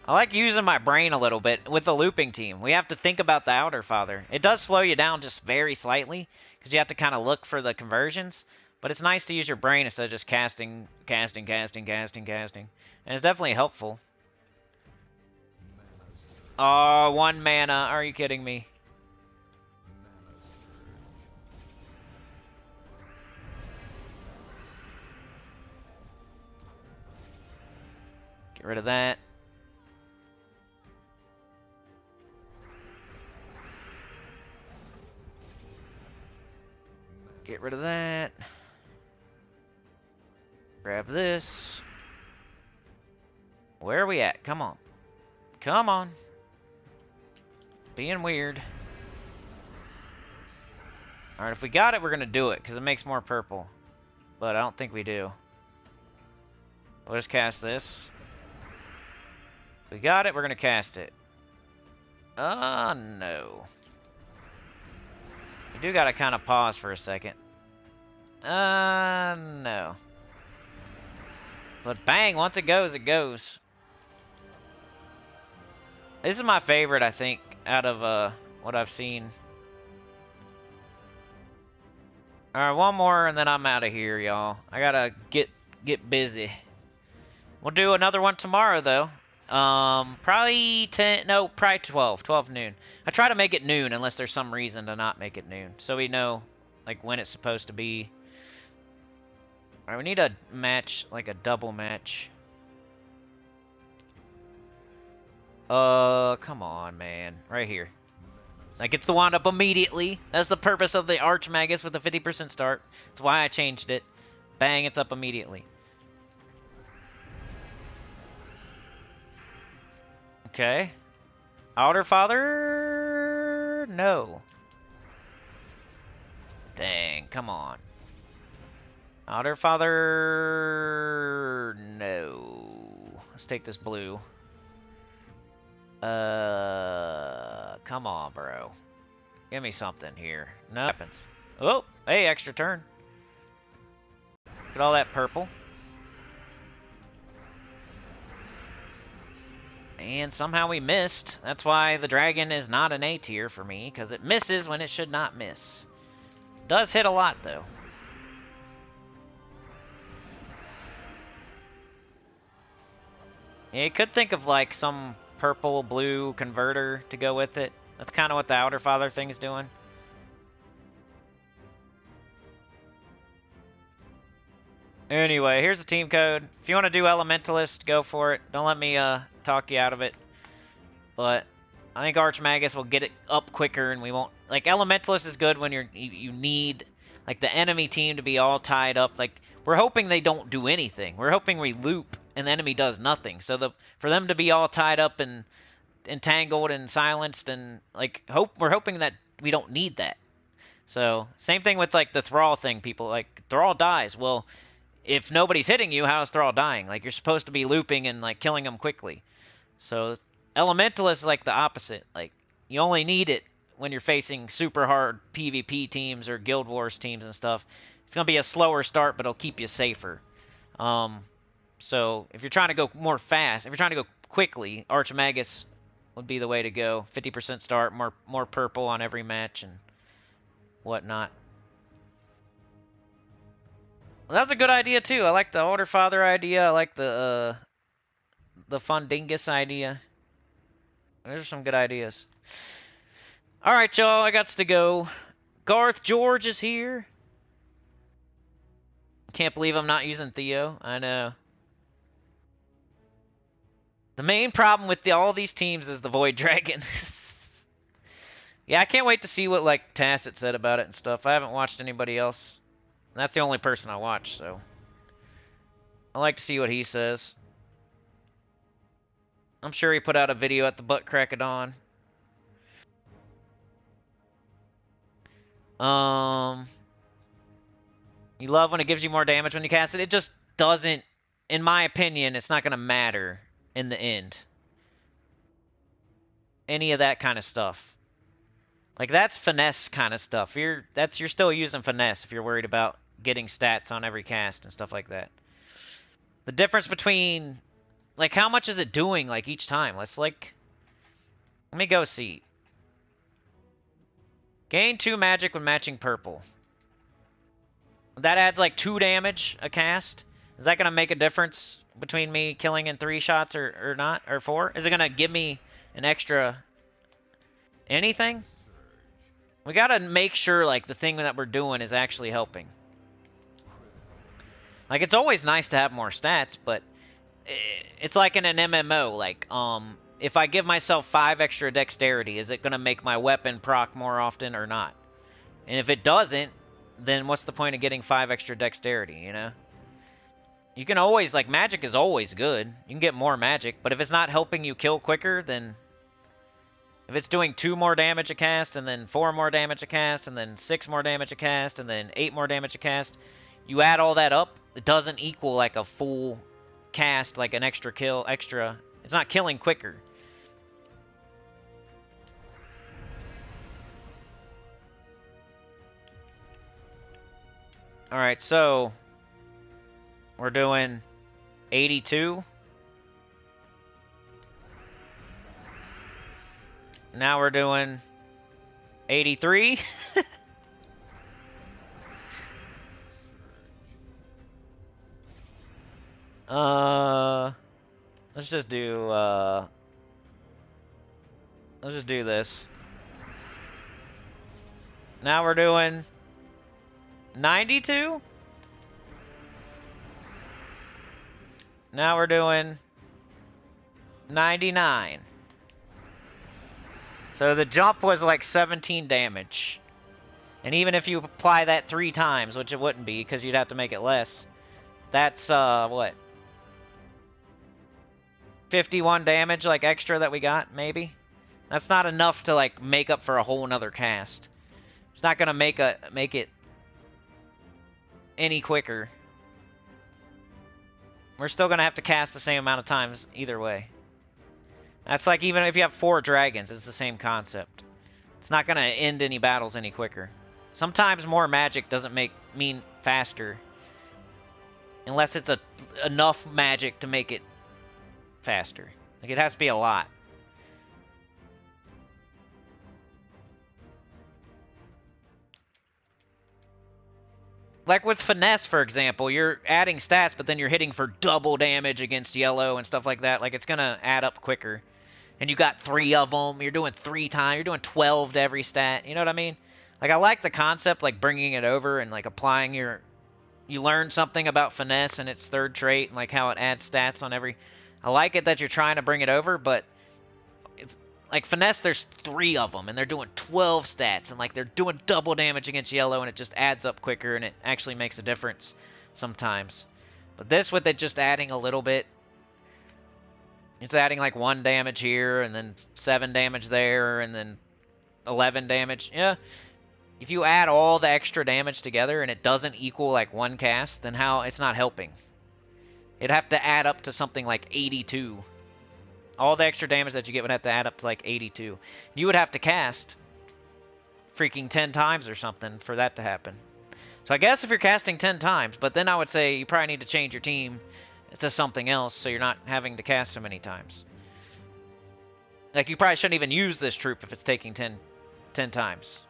[SPEAKER 1] I like using my brain a little bit with the looping team. We have to think about the Outer Father. It does slow you down just very slightly, because you have to kind of look for the conversions. But it's nice to use your brain instead of just casting. And it's definitely helpful. Oh, 1 mana. Are you kidding me? Get rid of that. Get rid of that. Grab this. Where are we at? Come on. Come on. Being weird. Alright, if we got it, we're going to do it, because it makes more purple. But I don't think we do. We'll just cast this. If we got it, we're going to cast it. No. We do got to kind of pause for a second. No. But bang, once it goes, it goes. This is my favorite, I think, out of what I've seen. Alright, one more and then I'm out of here, y'all. I gotta get busy. We'll do another one tomorrow, though. Probably 10, no, probably 12 noon. I try to make it noon unless there's some reason to not make it noon. So we know, like, when it's supposed to be. Alright, we need a match, like a double match. Come on, man. Right here. That gets the wand up immediately. That's the purpose of the Archmagus with the 50% start. That's why I changed it. Bang, it's up immediately. Okay. Outer Father? No. Dang, come on. Outer Father? No. Let's take this blue. Come on, bro. Give me something here. No happens. Oh, hey, extra turn. Look at all that purple. And somehow we missed. That's why the dragon is not an A tier for me, because it misses when it should not miss. Does hit a lot, though. Yeah, you could think of, like, some purple-blue converter to go with it. That's kind of what the Outer Father thing is doing. Anyway, here's the team code. If you want to do Elementalist, go for it. Don't let me talk you out of it. But I think Archmagus will get it up quicker, and we won't... Like, Elementalist is good when you need, like, the enemy team to be all tied up. Like, we're hoping they don't do anything. We're hoping we loop and the enemy does nothing. So for them to be all tied up and entangled and silenced, and like we're hoping that we don't need that. So same thing with like the Thrall thing. People like Thrall dies. Well, if nobody's hitting you, how is Thrall dying? Like you're supposed to be looping and like killing them quickly. So Elementalist is like the opposite. Like you only need it when you're facing super hard PvP teams or Guild Wars teams and stuff. It's gonna be a slower start, but it'll keep you safer. So if you're trying to go more fast, if you're trying to go quickly, Archmagus would be the way to go. 50% start, more purple on every match and whatnot. Well, that's a good idea too. I like the Outer Father idea. I like the fun Dingus idea. Those are some good ideas. All right, y'all. I got to go. Garth George is here. Can't believe I'm not using Theo. I know. The main problem with all these teams is the Void Dragon. Yeah, I can't wait to see what like Tacit said about it and stuff. I haven't watched anybody else. That's the only person I watch, so I like to see what he says. I'm sure he put out a video at the butt crack of dawn. You love when it gives you more damage when you cast it. It just doesn't, in my opinion, it's not going to matter in the end. Any of that kind of stuff. Like, that's finesse kind of stuff. You're still using finesse if you're worried about getting stats on every cast and stuff like that. The difference between, like, how much is it doing, like, each time? Let me go see. Gain 2 magic when matching purple. That adds, like, 2 damage a cast. Is that going to make a difference between me killing in 3 shots or not? Or 4? Is it going to give me an extra anything? We got to make sure, like, the thing that we're doing is actually helping. Like, it's always nice to have more stats, but it's like in an MMO. Like, if I give myself 5 extra dexterity, is it going to make my weapon proc more often or not? And if it doesn't, then what's the point of getting 5 extra dexterity, you know? You can always, like, magic is always good. You can get more magic, but if it's not helping you kill quicker, then... If it's doing 2 more damage a cast, and then 4 more damage a cast, and then 6 more damage a cast, and then 8 more damage a cast, you add all that up, it doesn't equal, like, a full cast, like an extra kill, It's not killing quicker. Alright, so... We're doing 82. Now we're doing 83. Let's just do this. Now we're doing 92. Now we're doing 99. So the jump was like 17 damage. And even if you apply that 3 times, which it wouldn't be because you'd have to make it less, that's, what? 51 damage, like, extra that we got, maybe? That's not enough to, like, make up for a whole nother cast. It's not gonna make it any quicker. We're still gonna have to cast the same amount of times either way. That's like even if you have 4 dragons, it's the same concept. It's not gonna end any battles any quicker. Sometimes more magic doesn't mean faster. Unless it's enough magic to make it faster. Like, it has to be a lot. Like with finesse, for example, you're adding stats, but then you're hitting for double damage against yellow and stuff like that. Like, it's gonna add up quicker. And you got 3 of them. You're doing 3 times. You're doing 12 to every stat. You know what I mean? Like, I like the concept, like, bringing it over and, like, applying your... You learn something about finesse and its 3rd trait and, like, how it adds stats on every... I like it that you're trying to bring it over, but... It's... Like, finesse, there's 3 of them, and they're doing 12 stats, and, like, they're doing double damage against yellow, and it just adds up quicker, and it actually makes a difference sometimes. But this, with it just adding a little bit... It's adding, like, 1 damage here, and then 7 damage there, and then 11 damage. Yeah. If you add all the extra damage together, and it doesn't equal, like, 1 cast, then how... It's not helping. It'd have to add up to something like 82. All the extra damage that you get would have to add up to, like, 82. You would have to cast freaking 10 times or something for that to happen. So I guess if you're casting 10 times, but then I would say you probably need to change your team to something else so you're not having to cast so many times. Like, you probably shouldn't even use this troop if it's taking 10 times.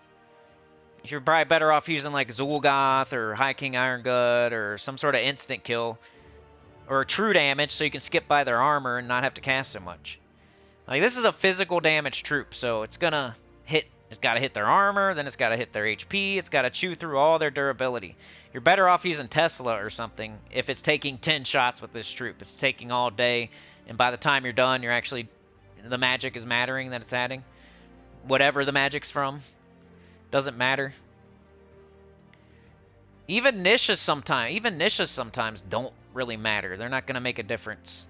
[SPEAKER 1] You're probably better off using, like, Zul'Goth or High King Irongut or some sort of instant kill. Or true damage so you can skip by their armor and not have to cast so much. Like, this is a physical damage troop, so it's gonna hit... It's gotta hit their armor, then it's gotta hit their HP, it's gotta chew through all their durability. You're better off using Tesla or something if it's taking 10 shots with this troop. It's taking all day, and by the time you're done, you're actually... The magic is mattering that it's adding. Whatever the magic's from. Doesn't matter. Even niches sometimes don't really matter. They're not going to make a difference.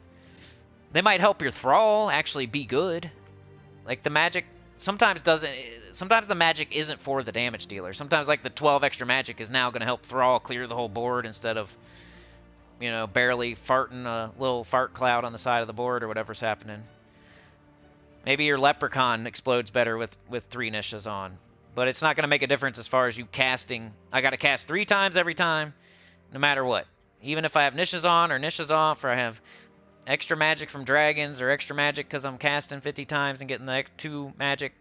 [SPEAKER 1] They might help your thrall actually be good. Like the magic sometimes doesn't. Sometimes the magic isn't for the damage dealer. Sometimes like the 12 extra magic is now going to help thrall clear the whole board instead of, you know, barely farting a little fart cloud on the side of the board or whatever's happening. Maybe your leprechaun explodes better with 3 Nishas on. But it's not going to make a difference as far as you casting. I got to cast 3 times every time, no matter what. Even if I have Nishas on or Nishas off, or I have extra magic from dragons or extra magic because I'm casting 50 times and getting the 2 magic.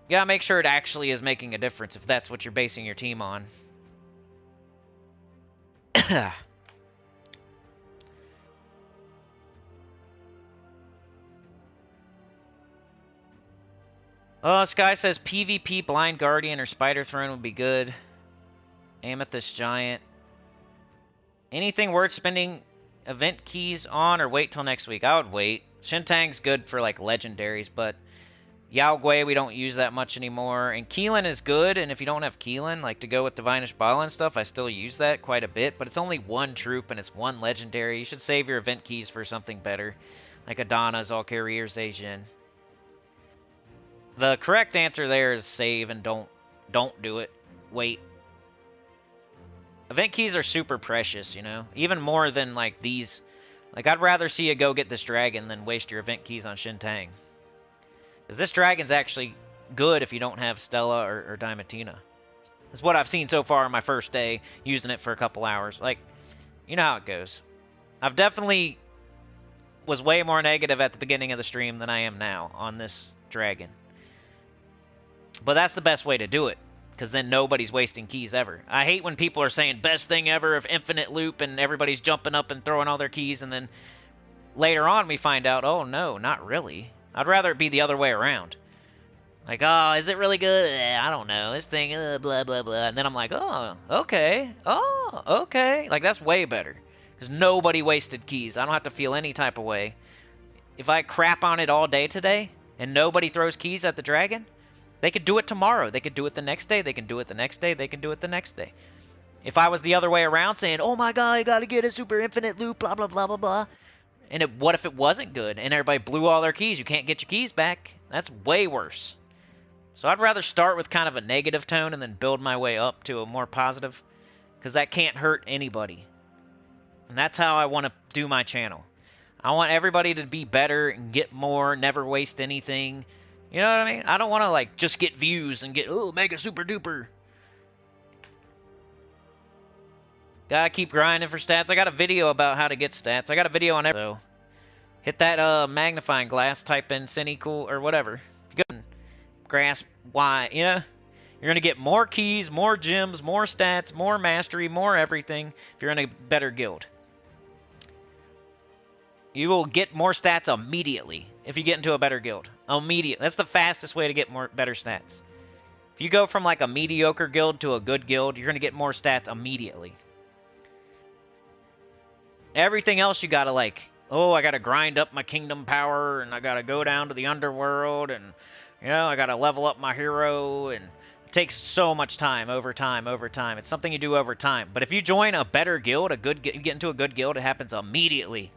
[SPEAKER 1] You gotta make sure it actually is making a difference if that's what you're basing your team on. Oh, Sky says PvP Blind Guardian or Spider Throne would be good. Amethyst Giant. Anything worth spending event keys on or wait till next week? I would wait. Shintang's good for like legendaries, but Yao Gui we don't use that much anymore. And Keelan is good, and if you don't have Keelan, like to go with Divinish Bala and stuff, I still use that quite a bit, but it's only 1 troop and it's 1 legendary. You should save your event keys for something better, like Adana, Zalkari, or Zejin. The correct answer there is save and don't do it. Wait. Event keys are super precious, you know? Even more than, like, these. Like, I'd rather see you go get this dragon than waste your event keys on Shintang. Because this dragon's actually good if you don't have Stella or Diamantina. That's what I've seen so far on my first day, using it for a couple hours. Like, you know how it goes. I've definitely was way more negative at the beginning of the stream than I am now on this dragon. But that's the best way to do it, because then nobody's wasting keys ever. I hate when people are saying best thing ever of infinite loop and everybody's jumping up and throwing all their keys, and then later on we find out, oh no, not really. I'd rather it be the other way around. Like, oh, is it really good? I don't know. This thing, blah, blah, blah. And then I'm like, oh, okay. Oh, okay. Like, that's way better. Because nobody wasted keys. I don't have to feel any type of way. If I crap on it all day today, and nobody throws keys at the dragon, they could do it tomorrow. They could do it the next day. They can do it the next day. They can do it the next day. If I was the other way around saying, oh my god, I gotta get a super infinite loop, blah, blah, blah, blah, blah. And what if it wasn't good and everybody blew all their keys? You can't get your keys back. That's way worse. So I'd rather start with kind of a negative tone and then build my way up to a more positive. Because that can't hurt anybody. And that's how I want to do my channel. I want everybody to be better and get more, never waste anything. You know what I mean? I don't want to, like, just get views and get, oh, mega super duper. Gotta keep grinding for stats. I got a video about how to get stats. I got a video on everything. So hit that magnifying glass, type in Sinnycool or whatever. You go and grasp why, you know? You're going to get more keys, more gems, more stats, more mastery, more everything if you're in a better guild. You will get more stats immediately if you get into a better guild. Immediate. That's the fastest way to get better stats. If you go from like a mediocre guild to a good guild, you're going to get more stats immediately. Everything else you got to like, oh, I got to grind up my kingdom power, and I got to go down to the underworld, and, you know, I got to level up my hero, and it takes so much time, over time. It's something you do over time. But if you join a better guild, you get into a good guild, it happens immediately.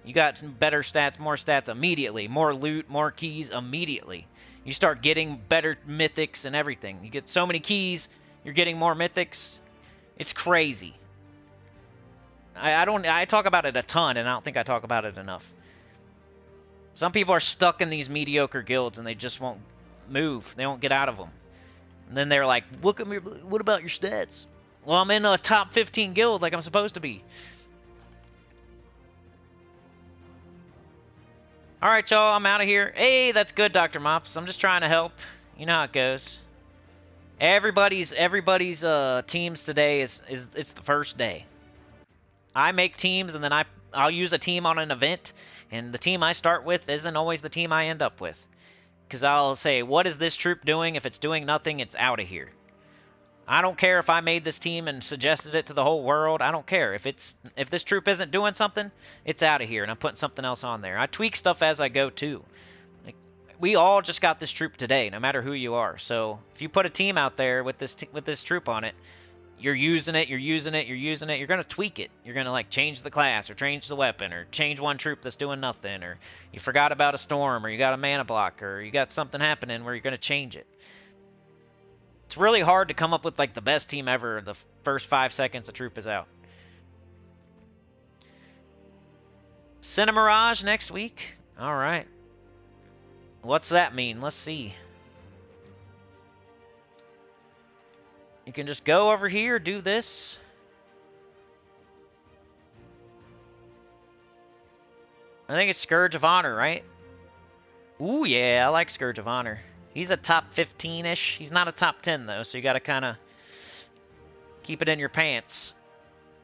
[SPEAKER 1] You got some better stats, more stats immediately. More loot, more keys immediately. You start getting better mythics and everything. You get so many keys, you're getting more mythics. It's crazy. I talk about it a ton, and I don't think I talk about it enough. Some people are stuck in these mediocre guilds, and they just won't move. They won't get out of them. And then they're like, look at me, what about your stats? Well, I'm in a top 15 guild like I'm supposed to be. Alright, y'all, I'm out of here. Hey, that's good, Dr. Mops. I'm just trying to help. You know how it goes. Everybody's teams today it's the first day. I make teams, and then I'll use a team on an event, and the team I start with isn't always the team I end up with. Because I'll say, what is this troop doing? If it's doing nothing, it's out of here. I don't care if I made this team and suggested it to the whole world. I don't care. If this troop isn't doing something, it's out of here, and I'm putting something else on there. I tweak stuff as I go, too. Like, we all just got this troop today, no matter who you are. So if you put a team out there with this troop on it, you're using it, you're using it, you're using it, you're going to tweak it. You're going to like change the class or change the weapon or change one troop that's doing nothing, or you forgot about a storm, or you got a mana block, or you got something happening where you're going to change it. It's really hard to come up with like the best team ever the first 5 seconds a troop is out. Cinemirage next week. All right. What's that mean? Let's see. You can just go over here, do this. I think it's Scourge of Honor, right? Ooh, yeah, I like Scourge of Honor. He's a top 15-ish. He's not a top 10, though, so you got to kind of keep it in your pants.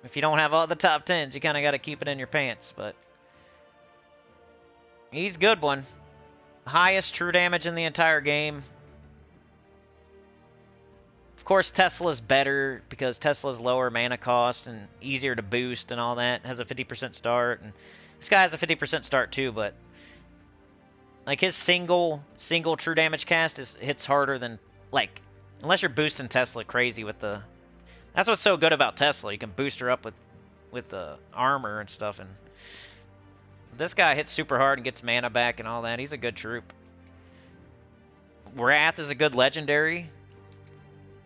[SPEAKER 1] If you don't have all the top 10s, you kind of got to keep it in your pants, but he's a good one. Highest true damage in the entire game. Of course, Tesla's better because Tesla's lower mana cost and easier to boost and all that. Has a 50% start, and this guy has a 50% start too, but like his single true damage cast hits harder than, like, unless you're boosting Tesla crazy with the. That's what's so good about Tesla. You can boost her up with the armor and stuff, and this guy hits super hard and gets mana back and all that. He's a good troop. Wrath is a good legendary.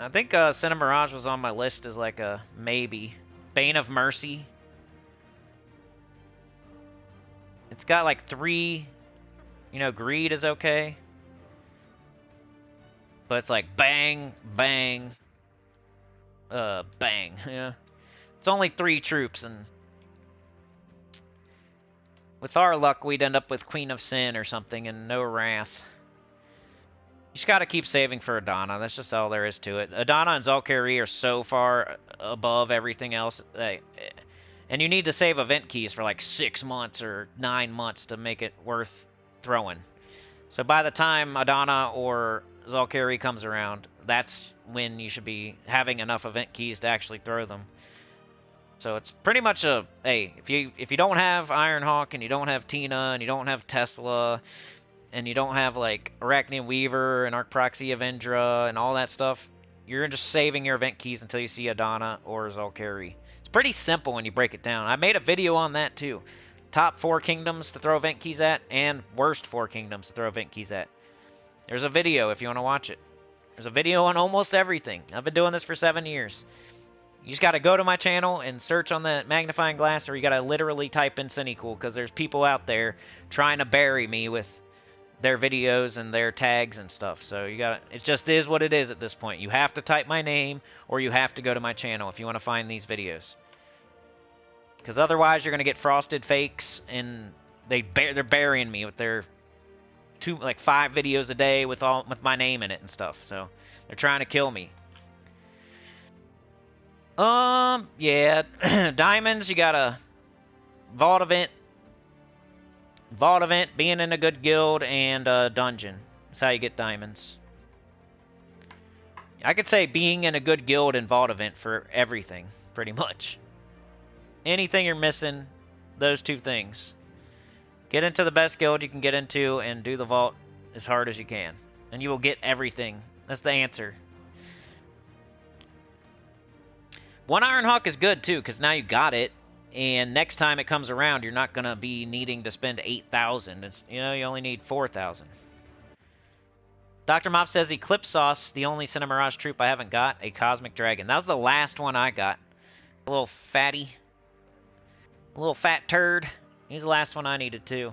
[SPEAKER 1] I think Cinemirage was on my list as like a maybe. Bane of Mercy. It's got like 3, you know, Greed is okay. But it's like bang, bang, bang, yeah. It's only 3 troops, and with our luck we'd end up with Queen of Sin or something and no Wrath. You just gotta keep saving for Adana. That's just all there is to it. Adana and Zal'Kari are so far above everything else. And you need to save event keys for like 6 months or 9 months to make it worth throwing. So by the time Adana or Zal'Kari comes around, that's when you should be having enough event keys to actually throw them. So it's pretty much a, hey, if you don't have Ironhawk and you don't have Tina and you don't have Tesla and you don't have like Arachnian Weaver and Arc Proxy Avendra and all that stuff, you're just saving your event keys until you see Adana or Zal'Kari. It's pretty simple when you break it down. I made a video on that too. Top 4 kingdoms to throw event keys at and worst 4 kingdoms to throw event keys at. There's a video if you want to watch it. There's a video on almost everything. I've been doing this for 7 years. You just got to go to my channel and search on the magnifying glass, or you got to literally type in Sinnycool, because there's people out there trying to bury me with their videos and their tags and stuff. So you got it just is what it is at this point. You have to type my name or you have to go to my channel if you want to find these videos. Because otherwise you're going to get frosted fakes, and they're burying me with their 5 videos a day with my name in it and stuff. So they're trying to kill me. Yeah, diamonds, you got a vault event, being in a good guild, and a dungeon. That's how you get diamonds. I could say being in a good guild and vault event for everything, pretty much. Anything you're missing, those 2 things. Get into the best guild you can get into and do the vault as hard as you can, and you will get everything. That's the answer. One Ironhawk is good too, because now you got it, and next time it comes around, you're not gonna be needing to spend 8,000. It's, you know, you only need 4,000. Dr. Mop says Eclipse Sauce, the only Cinemirage troop I haven't got, a Cosmic Dragon. That was the last one I got. A little fatty, a little fat turd. He's the last one I needed too.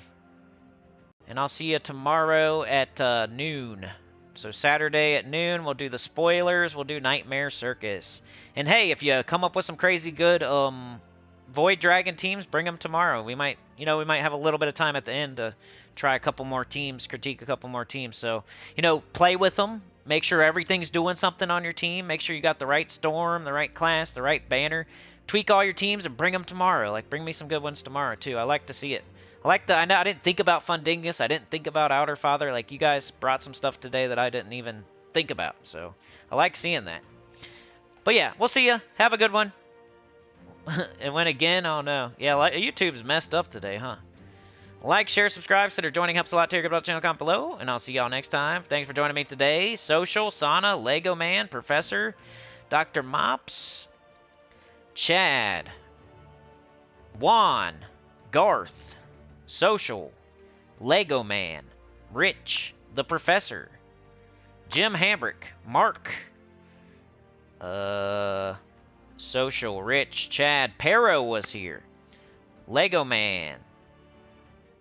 [SPEAKER 1] And I'll see you tomorrow at noon. So Saturday at noon, we'll do the spoilers. We'll do Nightmare Circus. And hey, if you come up with some crazy good Void Dragon teams, bring them tomorrow. We might have a little bit of time at the end to try a couple more teams, critique a couple more teams. So, play with them. Make sure everything's doing something on your team. Make sure you got the right storm, the right class, the right banner. Tweak all your teams and bring them tomorrow. Like, bring me some good ones tomorrow too. I like to see it. I know I didn't think about Dingus. I didn't think about Outer Father. Like, you guys brought some stuff today that I didn't even think about. So I like seeing that. But yeah, we'll see ya. Have a good one. It went again? Oh no. Yeah, YouTube's messed up today, huh? Like, share, subscribe. Consider joining. Helps a lot. Take about the channel, comment below. And I'll see y'all next time. Thanks for joining me today. Social, Sana, Lego Man, Professor, Dr. Mops, Chad, Juan, Garth, Social, Lego Man, Rich, the Professor, Jim Hambrick, Mark, Social, Rich, Chad, Pero was here, Lego Man,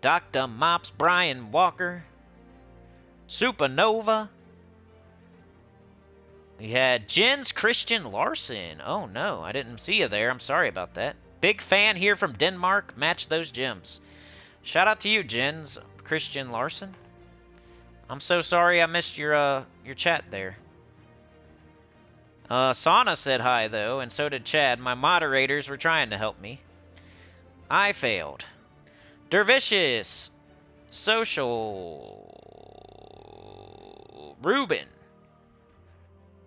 [SPEAKER 1] Dr. Mops, Brian Walker, Supernova. We had Jens Christian Larson. Oh no, I didn't see you there. I'm sorry about that. Big fan here from Denmark. Match those gems. Shout out to you, Jens Christian Larson. I'm so sorry I missed your chat there. Sauna said hi though, and so did Chad. My moderators were trying to help me. I failed. Dervicious, Social, Ruben,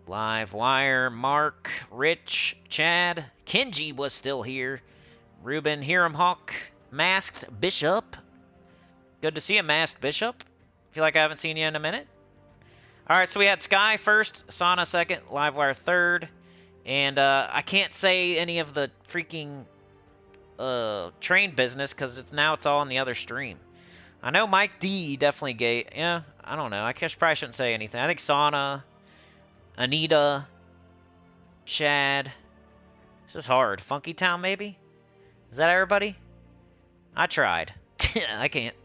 [SPEAKER 1] Livewire, Mark, Rich, Chad, Kenji was still here, Ruben, Hiram Hawk, Masked Bishop. Good to see a Masked Bishop. Feel like I haven't seen you in a minute. Alright, so we had Sky first, Sauna second, Livewire third, and I can't say any of the freaking train business because now it's all on the other stream. I know Mike D definitely gave. Yeah, I don't know. I guess probably shouldn't say anything. I think Sauna, Anita, Chad. This is hard. Funky Town maybe? Is that everybody? I tried. I can't.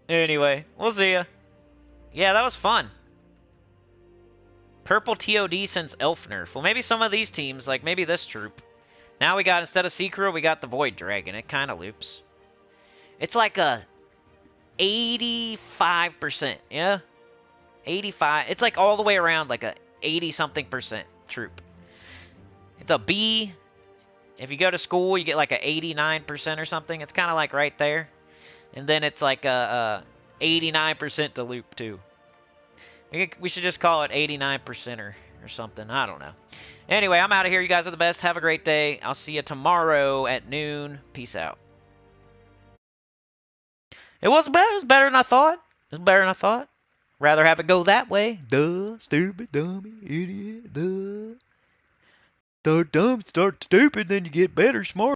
[SPEAKER 1] Anyway, we'll see ya. Yeah, that was fun. Purple TOD since Elf Nerf. Well, maybe some of these teams, like maybe this troop. Now we got, instead of Seacrew, we got the Void Dragon. It kind of loops. It's like a 85%, yeah? 85. It's like all the way around like a 80-something% troop. It's a B. If you go to school, you get like a 89% or something. It's kind of like right there. And then it's like a 89% to loop too. We should just call it 89%er or something. I don't know. Anyway, I'm out of here. You guys are the best. Have a great day. I'll see you tomorrow at noon. Peace out. It wasn't bad. It was better than I thought. It was better than I thought. Rather have it go that way. Duh, stupid, dummy, idiot, duh. Start dumb, start stupid, then you get better, smart.